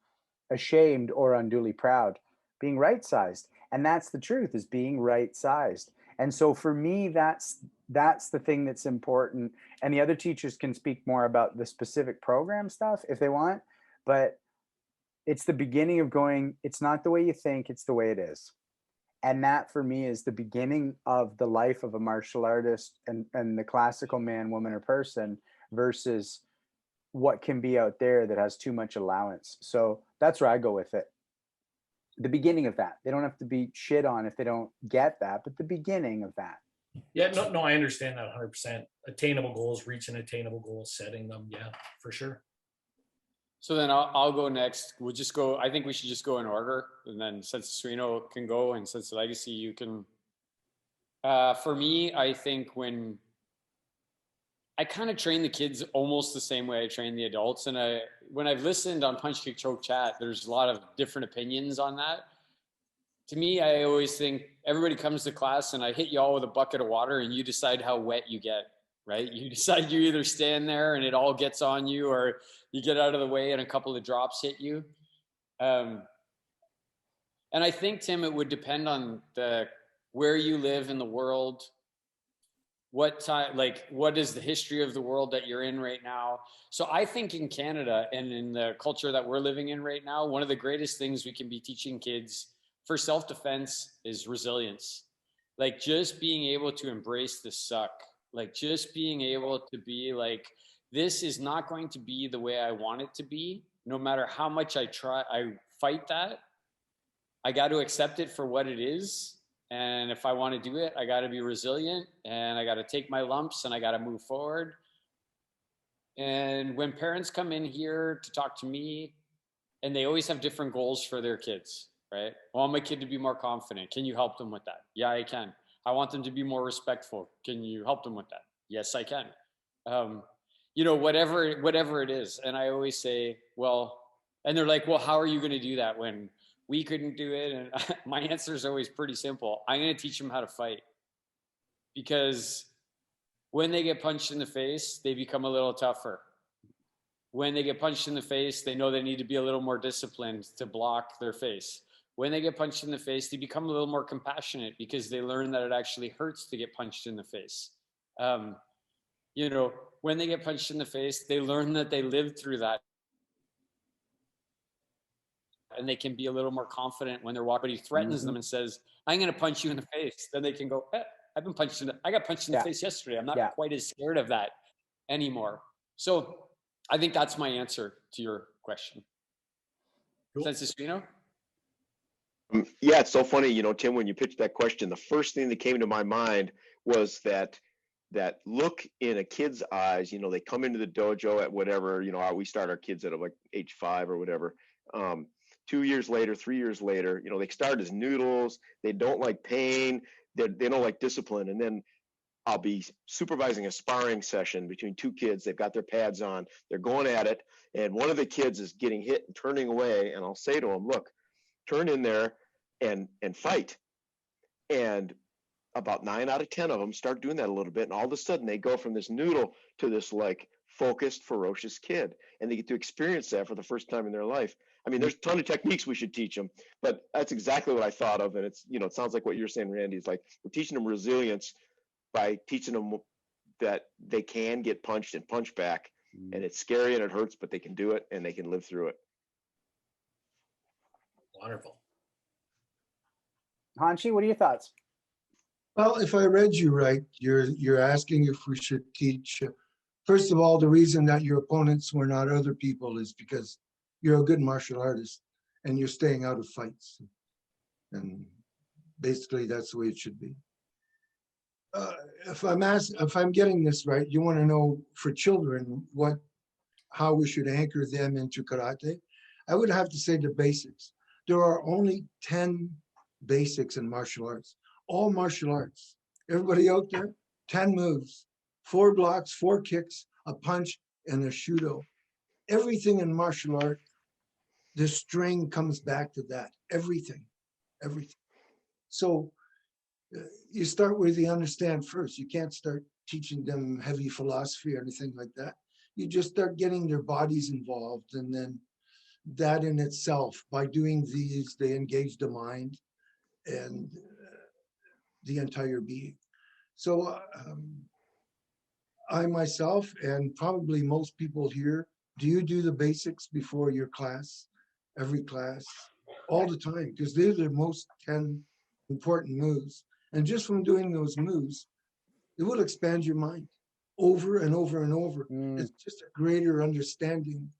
ashamed or unduly proud, being right sized. And that's the truth, is being right sized. And so for me, that's the thing that's important. And the other teachers can speak more about the specific program stuff if they want, but it's the beginning of going, it's not the way you think, it's the way it is. And that for me is the beginning of the life of a martial artist and the classical man, woman, or person versus what can be out there that has too much allowance. So that's where I go with it. The beginning of that. They don't have to be shit on if they don't get that, but the beginning of that. Yeah, no, I understand that 100%. Attainable goals, reaching attainable goals, setting them. Yeah, for sure. So then I'll go next. We'll just go, I think we should just go in order. And then since Suino can go and since Legacy, you can. For me, I think when I kind of train the kids almost the same way I train the adults. And when I've listened on Punch Kick Choke Chat, there's a lot of different opinions on that. To me, I always think everybody comes to class and I hit you all with a bucket of water and you decide how wet you get, right? You decide you either stand there and it all gets on you, or you get out of the way and a couple of drops hit you. And I think, Tim, it would depend on where you live in the world, what time, like what is the history of the world that you're in right now. So I think in Canada and in the culture that we're living in right now, one of the greatest things we can be teaching kids for self-defense is resilience. Like just being able to embrace the suck, like just being able to be like, this is not going to be the way I want it to be. No matter how much I fight that, I got to accept it for what it is. And if I want to do it, I got to be resilient and I got to take my lumps and I got to move forward. And when parents come in here to talk to me, and they always have different goals for their kids, right? I want my kid to be more confident. Can you help them with that? Yeah, I can. I want them to be more respectful. Can you help them with that? Yes, I can. You know, whatever it is. And I always say, well, and they're like, well, how are you going to do that when we couldn't do it? And my answer is always pretty simple. I'm going to teach them how to fight, because when they get punched in the face, they become a little tougher. When they get punched in the face, they know they need to be a little more disciplined to block their face. When they get punched in the face, they become a little more compassionate because they learn that it actually hurts to get punched in the face. You know, when they get punched in the face, they learn that they lived through that. And they can be a little more confident when they're walking. He threatens them and says, I'm going to punch you in the face. Then they can go, I got punched in the face yesterday. I'm not quite as scared of that anymore. So I think that's my answer to your question. Cool. Francisco? Yeah, it's so funny, you know, Tim, when you pitched that question, the first thing that came to my mind was that look in a kid's eyes. You know, they come into the dojo at whatever, you know, we start our kids at like age 5 or whatever. 2 years later, 3 years later, you know, they start as noodles. They don't like pain. They don't like discipline. And then I'll be supervising a sparring session between two kids. They've got their pads on. They're going at it. And one of the kids is getting hit and turning away. And I'll say to him, look, turn in there and fight. And about 9 out of 10 of them start doing that a little bit. And all of a sudden they go from this noodle to this like focused, ferocious kid. And they get to experience that for the first time in their life. I mean, there's a ton of techniques we should teach them, but that's exactly what I thought of. And it's, you know, it sounds like what you're saying, Randy, is like we're teaching them resilience by teaching them that they can get punched and punch back. And it's scary and it hurts, but they can do it and they can live through it. Wonderful. Hanshi, what are your thoughts? Well, if I read you right, you're asking if we should teach. First of all, the reason that your opponents were not other people is because you're a good martial artist. and you're staying out of fights. And basically that's the way it should be. If I'm getting this right, you want to know for children how we should anchor them into karate. I would have to say the basics. There are only 10 basics in martial arts. All martial arts. Everybody out there, 10 moves, 4 blocks, 4 kicks, a punch, and a shudo. Everything in martial art, the string comes back to that. Everything. So you start where they understand first. You can't start teaching them heavy philosophy or anything like that. You just start getting their bodies involved, and then that in itself, by doing these, they engage the mind and the entire being. So I myself, and probably most people here, do you do the basics before your class, every class, all the time? Because they're the most 10 important moves. And just from doing those moves, it will expand your mind over and over and over. It's just a greater understanding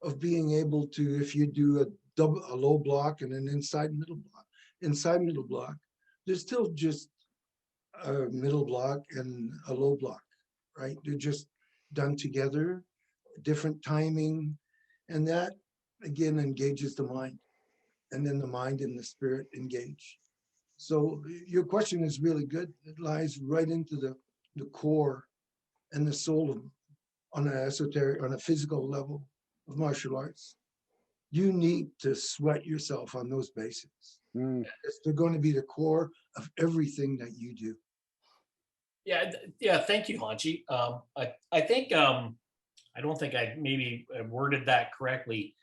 of being able to, if you do a low block and an inside middle block, there's still just a middle block and a low block, right? They're just done together, different timing, and that again engages the mind, and then the mind and the spirit engage. So your question is really good. It lies right into the core and the soul of, on an esoteric, on a physical level of martial arts. You need to sweat yourself on those basics. They're going to be the core of everything that you do. Yeah. Thank you, Hanchi. I think I don't think I maybe worded that correctly.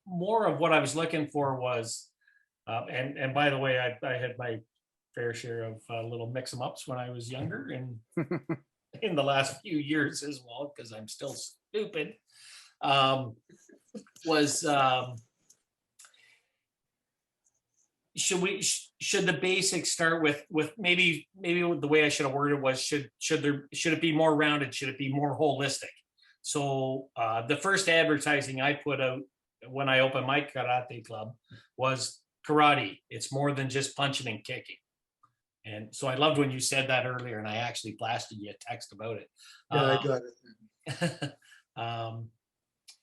More of what I was looking for was, and by the way, I had my fair share of little mix-em-ups when I was younger, and in the last few years as well, because I'm still stupid. Should the basics start with maybe the way I should have worded was should it be more rounded? Should it be more holistic? So the first advertising I put out when I opened my karate club was karate. It's more than just punching and kicking. And so I loved when you said that earlier, and I actually blasted you a text about it. Yeah, I got it.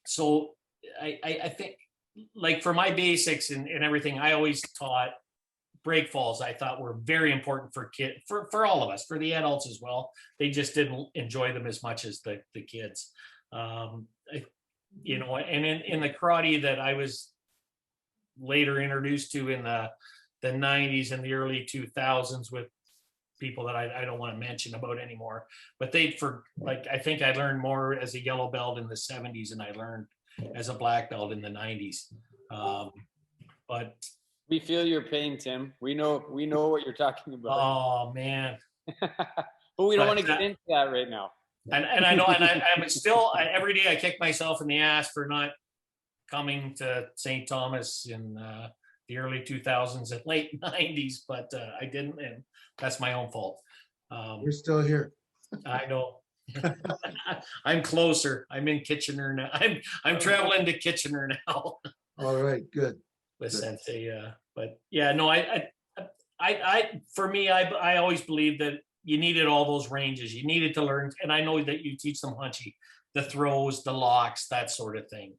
So I think, like, for my basics and everything, I always taught break falls. I thought were very important for all of us, for the adults as well. They just didn't enjoy them as much as the kids. And in the karate that I was later introduced to in the 90s and the early 2000s with people that I don't want to mention about anymore, but I think I learned more as a yellow belt in the 70s than I learned as a black belt in the 90s. But we feel your pain, Tim. We know what you're talking about. Oh man. But we don't want to get into that right now. And I know, and I'm still, every day I kick myself in the ass for not coming to St. Thomas in the early 2000s and late 90s, but I didn't, and that's my own fault. We're still here. I know. I'm closer. I'm in Kitchener now. I'm traveling to Kitchener now. All right, good. With Sensei, but yeah, no, I for me, I always believed that you needed all those ranges. You needed to learn, and I know that you teach them, Hunchy, the throws, the locks, that sort of thing.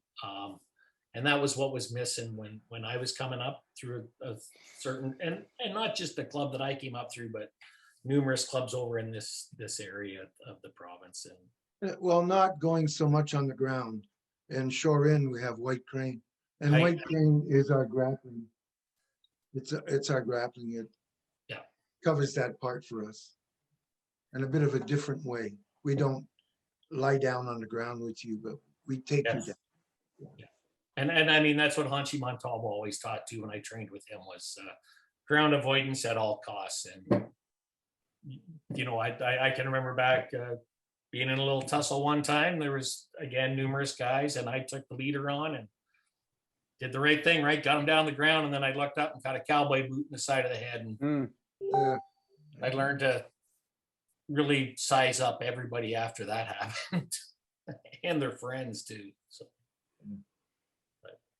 And that was what was missing when I was coming up through a certain, and not just the club that I came up through, but numerous clubs over in this area of the province. And well, not going so much on the ground. In Shorin, we have White Crane, and White Crane is our grappling. It's our grappling. It covers that part for us in a bit of a different way. We don't lie down on the ground with you, but we take you down. Yeah. And I mean, that's what Hanchi Montalvo always taught too when I trained with him, was ground avoidance at all costs. And I can remember back being in a little tussle one time. There was, again, numerous guys, and I took the leader on and did the right thing, right? Got him down the ground, and then I looked up and got a cowboy boot in the side of the head. And I learned to really size up everybody after that happened, and their friends too. So,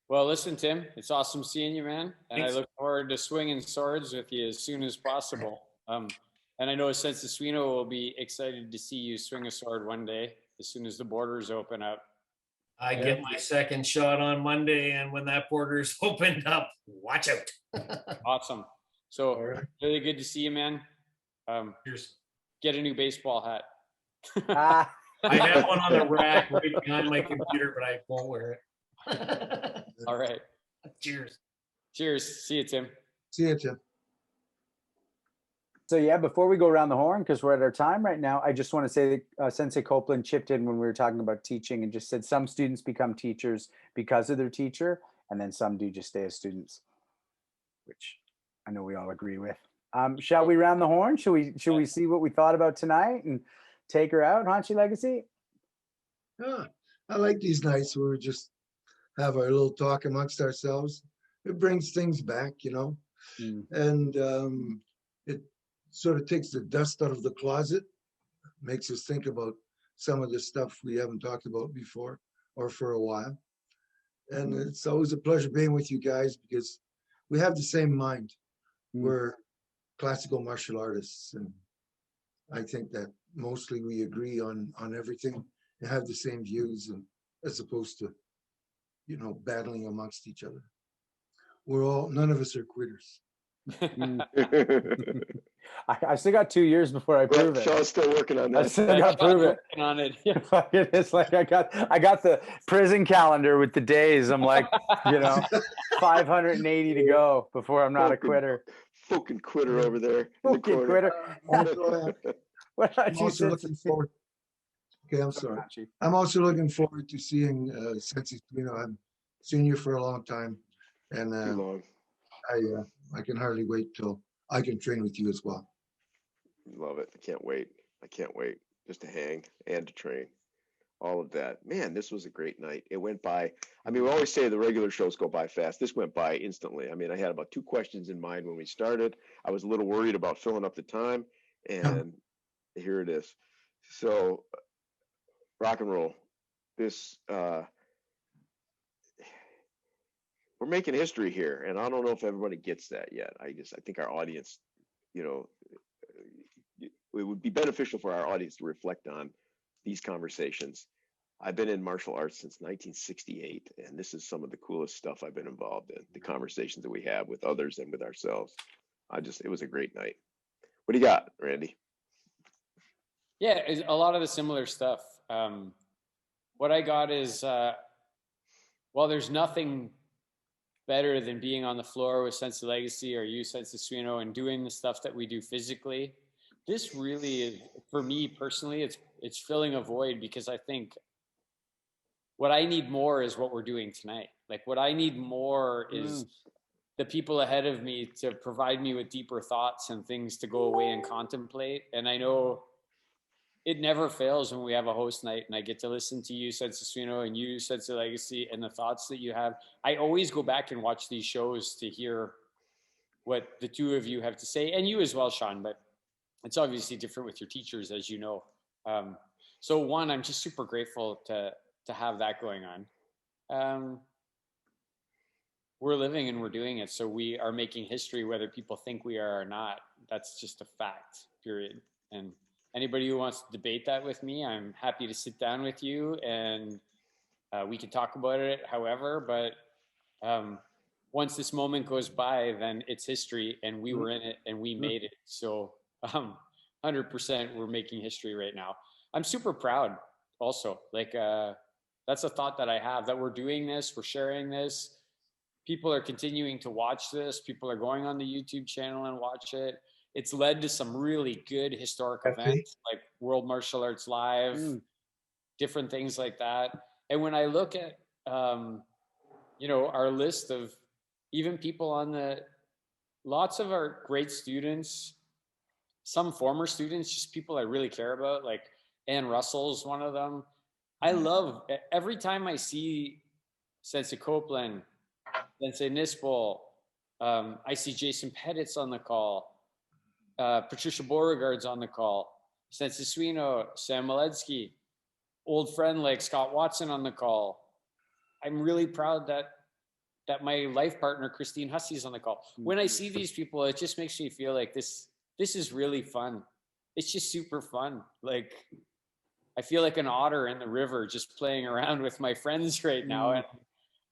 Well, listen, Tim, it's awesome seeing you, man. And Thanks. I look forward to swinging swords with you as soon as possible. And I know Sense Suino will be excited to see you swing a sword one day as soon as the borders open up. I Yeah. get my second shot on Monday, and when that border's opened up, watch out. Awesome. All So right. really good to see you, man. Cheers. Get a new baseball hat. Ah, I have one on the rack right behind my computer, but I won't wear it. All right. Cheers. Cheers. See you, Tim. See you, Tim. so yeah, before we go around the horn, because we're at our time right now, I just want to say that Sensei Copeland chipped in when we were talking about teaching and just said some students become teachers because of their teacher, and then some do just stay as students, which I know we all agree with. Shall we round the horn? Should we see what we thought about tonight and take her out, Hanshi Legacy? Yeah, I like these nights where we just have our little talk amongst ourselves. It brings things back, you know, and it sort of takes the dust out of the closet, makes us think about some of the stuff we haven't talked about before or for a while. And it's always a pleasure being with you guys because we have the same mind. We're classical martial artists, and I think that mostly we agree on everything and have the same views, and as opposed to, you know, battling amongst each other. None of us are quitters. I still got 2 years before I prove it. Sean's still working on I that. still got to prove it. Working on it. Yeah. It's like I got the prison calendar with the days. I'm like, 580 to go before I'm not a quitter. Fucking quitter over there in the Fucking corner. quitter. What I'm about you, also Sensei? looking forward. Okay, I'm sorry. I'm also looking forward to seeing Sensei. I've seen you for a long time, and Too long. I can hardly wait till I can train with you as well. Love it. I can't wait. I can't wait just to hang and to train. All of that. Man, this was a great night. It went by. I mean, we always say the regular shows go by fast. This went by instantly. I mean, I had about 2 questions in mind when we started. I was a little worried about filling up the time, and here it is. So, rock and roll. This, we're making history here, and I don't know if everybody gets that yet. I think our audience, it would be beneficial for our audience to reflect on these conversations. I've been in martial arts since 1968, and this is some of the coolest stuff I've been involved in, the conversations that we have with others and with ourselves. It was a great night. What do you got, Randy? Yeah, it's a lot of the similar stuff. What I got is, there's nothing better than being on the floor with Sensei Legacy or you, Sensei Suino, and doing the stuff that we do physically. This really is, for me personally, it's filling a void, because I think what I need more is what we're doing tonight. Like, what I need more is the people ahead of me to provide me with deeper thoughts and things to go away and contemplate. And I know it never fails when we have a host night and I get to listen to you, Sensei Suino, and you, Sensei Legacy, and the thoughts that you have. I always go back and watch these shows to hear what the two of you have to say, and you as well, Sean, but it's obviously different with your teachers, as you know. So one, I'm just super grateful to have that going on. We're living and we're doing it. So we are making history, whether people think we are or not. That's just a fact, period. And anybody who wants to debate that with me, I'm happy to sit down with you and we can talk about it however, but once this moment goes by, then it's history and we were in it and we made it. So 100% we're making history right now. I'm super proud also. Like, that's a thought that I have, that we're doing this, we're sharing this. People are continuing to watch this. People are going on the YouTube channel and watch it. It's led to some really good historic events like World Martial Arts Live, different things like that. And when I look at, our list of even people on lots of our great students, some former students, just people I really care about, like Ann Russell's one of them. I love, every time I see Sensei Copeland, Sensei Nispel, I see Jason Pettit's on the call, Patricia Beauregard's on the call, Sensei Suino, Sam Maletsky, old friend like Scott Watson on the call. I'm really proud that that my life partner, Christine Hussey, is on the call. When I see these people, it just makes me feel like this is really fun. It's just super fun. Like, I feel like an otter in the river just playing around with my friends right now. And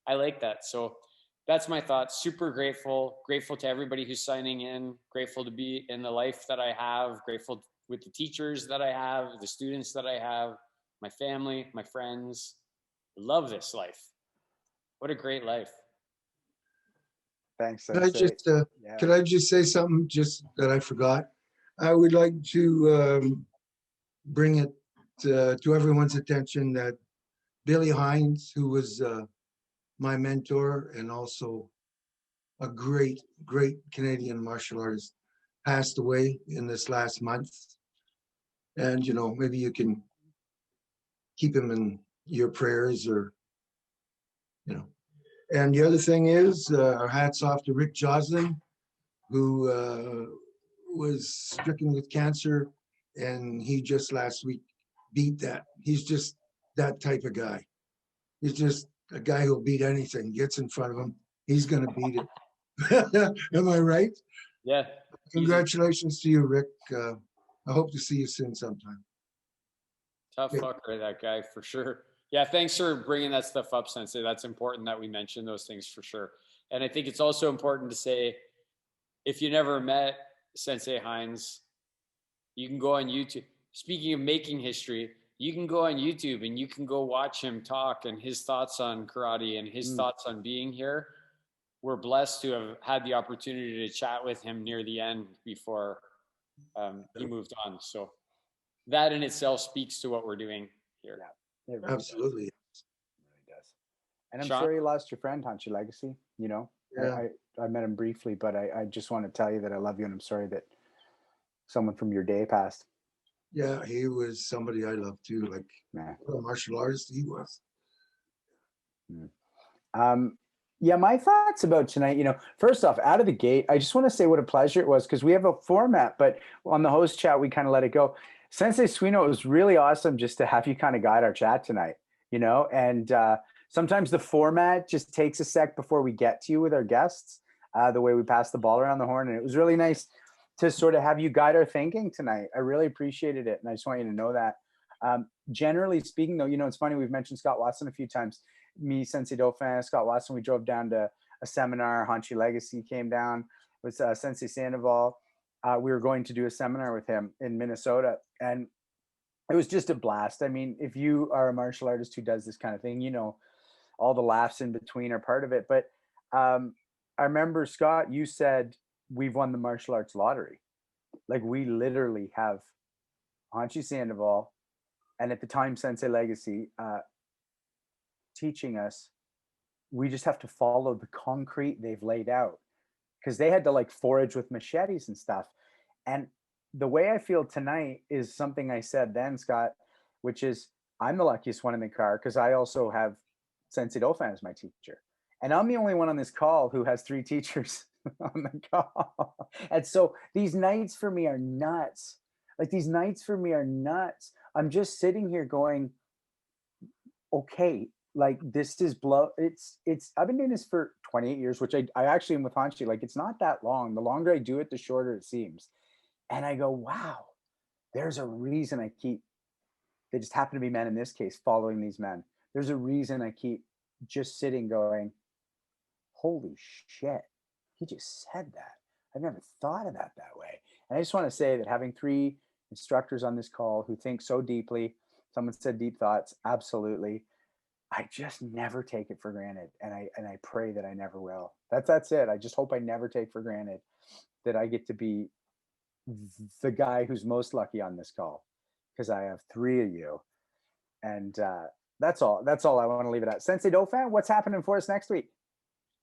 I like that. So that's my thoughts. Super grateful to everybody who's signing in, grateful to be in the life that I have, grateful with the teachers that I have, the students that I have, my family, my friends. Love this life. What a great life. Thanks, Can I Sensei. just, Yeah. can I just say something just that I forgot? I would like to bring it to everyone's attention that Billy Hines, who was my mentor and also a great, great Canadian martial artist, passed away in this last month. And, you know, maybe you can keep him in your prayers or, you know. And the other thing is, our hats off to Rick Joslin, who was stricken with cancer, and he just last week beat that. He's just that type of guy. He's just a guy who'll beat anything. Gets in front of him, he's going to beat it. Am I right? Yeah. Congratulations to you, Rick. I hope to see you soon sometime. Tough Yeah. fucker, that guy, for sure. Yeah, thanks for bringing that stuff up, Sensei. That's important that we mention those things for sure. And I think it's also important to say, if you never met Sensei Hines, you can go on YouTube. Speaking of making history, you can go on YouTube and you can go watch him talk and his thoughts on karate and his thoughts on being here. We're blessed to have had the opportunity to chat with him near the end before he moved on. So that in itself speaks to what we're doing here. Yeah, it really Absolutely. does. It really does. And I'm Sean? sorry you lost your friend, Hunchy Legacy. You know, Yeah. I met him briefly, but I just want to tell you that I love you and I'm sorry that someone from your day passed. Yeah, he was somebody I loved too. Like Yeah. what a martial artist he was. Yeah, my thoughts about tonight, you know, first off, out of the gate, I just want to say what a pleasure it was because we have a format, but on the host chat, we kind of let it go. Sensei Suino, it was really awesome just to have you kind of guide our chat tonight, you know, and sometimes the format just takes a sec before we get to you with our guests, the way we pass the ball around the horn. And it was really nice to sort of have you guide our thinking tonight. I really appreciated it. And I just want you to know that. Generally speaking, though, you know, it's funny, we've mentioned Scott Watson a few times. Me, Sensei Dauphin, Scott Watson, we drove down to a seminar. Hanchi Legacy came down with Sensei Sandoval. We were going to do a seminar with him in Minnesota, and it was just a blast. I mean, if you are a martial artist who does this kind of thing, you know, all the laughs in between are part of it. But I remember, Scott, you said we've won the martial arts lottery. Like, we literally have Hanchi Sandoval, and at the time, Sensei Legacy, teaching us we just have to follow the concrete they've laid out, because they had to like forage with machetes and stuff. And the way I feel tonight is something I said then, Scott, which is I'm the luckiest one in the car because I also have Sensei Dauphin as my teacher, and I'm the only one on this call who has 3 teachers on the call. And so these nights for me are nuts. Like, these nights for me are nuts. I'm just sitting here going, okay, like, this is it's I've been doing this for 28 years, which I actually am with Hanchi. Like, it's not that long. The longer I do it, the shorter it seems. And I go, wow, there's a reason I keep, they just happen to be men in this case, following these men. There's a reason I keep just sitting going, holy shit, he just said that. I've never thought of that way. And I just want to say that having 3 instructors on this call who think so deeply, someone said deep thoughts, absolutely. I just never take it for granted, and I pray that I never will. That's it. I just hope I never take for granted that I get to be the guy who's most lucky on this call, because I have 3 of you, and that's all. That's all I want to leave it at. Sensei Dauphin, what's happening for us next week?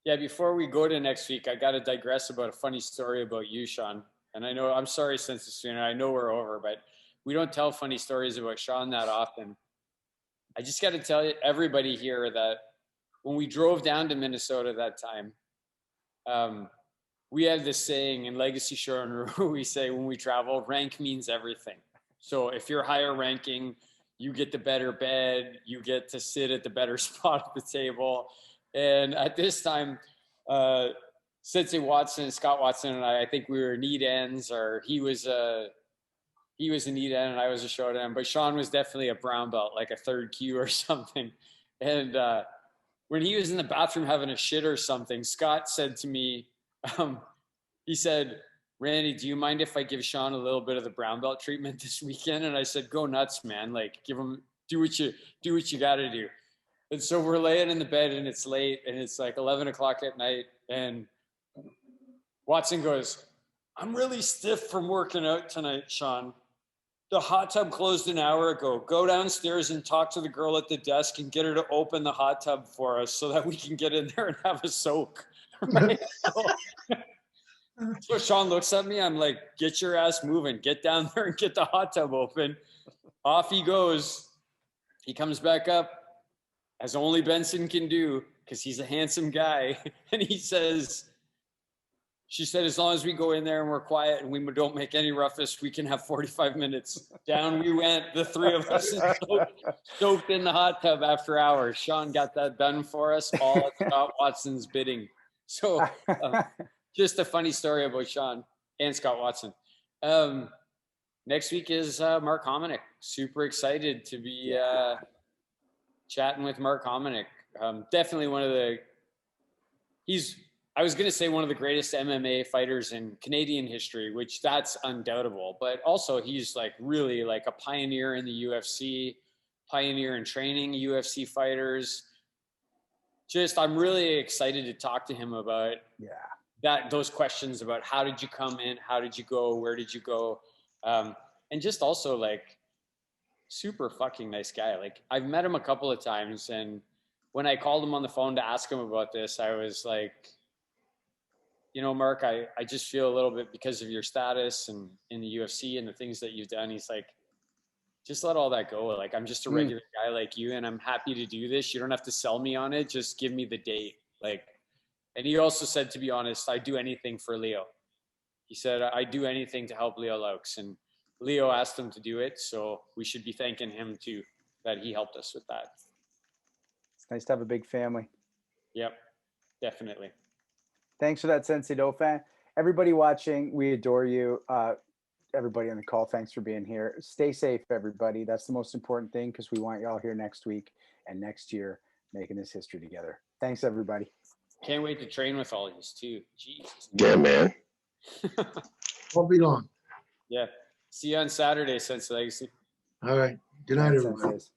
Yeah, before we go to next week, I got to digress about a funny story about you, Sean. And I know, I'm sorry, Sensei Suino, I know we're over, but we don't tell funny stories about Sean that often. I just got to tell you, everybody here, that when we drove down to Minnesota that time, we have this saying in Legacy Shorin, we say when we travel, rank means everything. So if you're higher ranking, you get the better bed, you get to sit at the better spot at the table. And at this time, Sensei Watson, Scott Watson, and I think we were neat ends, or he was a neat end and I was a short end, but Sean was definitely a brown belt, like a third Q or something. And when he was in the bathroom having a shit or something, Scott said to me, he said, "Randy, do you mind if I give Sean a little bit of the brown belt treatment this weekend?" And I said, "Go nuts, man. Like, give him, do what you got to do." And so we're laying in the bed and it's late and it's like 11 o'clock at night. And Watson goes, "I'm really stiff from working out tonight, Sean. The hot tub closed an hour ago. Go downstairs and talk to the girl at the desk and get her to open the hot tub for us so that we can get in there and have a soak." Right? So Sean looks at me. I'm like, "Get your ass moving. Get down there and get the hot tub open." Off he goes. He comes back up, as only Benson can do, because he's a handsome guy. And he says, "She said, as long as we go in there and we're quiet and we don't make any ruckus, we can have 45 minutes. Down we went, the three of us, and soaked in the hot tub after hours. Sean got that done for us, all at Scott Watson's bidding. So just a funny story about Sean and Scott Watson. Next week is Mark Hominick. Super excited to be chatting with Mark Hominick. Definitely I was going to say one of the greatest MMA fighters in Canadian history, which that's undoubtable, but also he's like really like a pioneer in the UFC, pioneer in training UFC fighters. Just, I'm really excited to talk to him about those questions about how did you come in? How did you go? Where did you go? And just also like super fucking nice guy. Like I've met him a couple of times, and when I called him on the phone to ask him about this, I was like, "You know, Mark, I just feel a little bit because of your status and in the UFC and the things that you've done." He's like, "Just let all that go. Like, I'm just a regular guy like you, and I'm happy to do this. You don't have to sell me on it. Just give me the date." Like, and he also said, to be honest, "I do anything for Leo." He said, "I do anything to help Leo Laux." And Leo asked him to do it. So we should be thanking him too, that he helped us with that. It's nice to have a big family. Yep, definitely. Thanks for that, Sensei Dauphin. Everybody watching, we adore you. Everybody on the call, thanks for being here. Stay safe, everybody. That's the most important thing, because we want you all here next week and next year making this history together. Thanks, everybody. Can't wait to train with all these too. Jesus. Yeah, man. Won't be long. Yeah. See you on Saturday, Sensei Legacy. All right. Good night, Thanks, everybody. Senseis.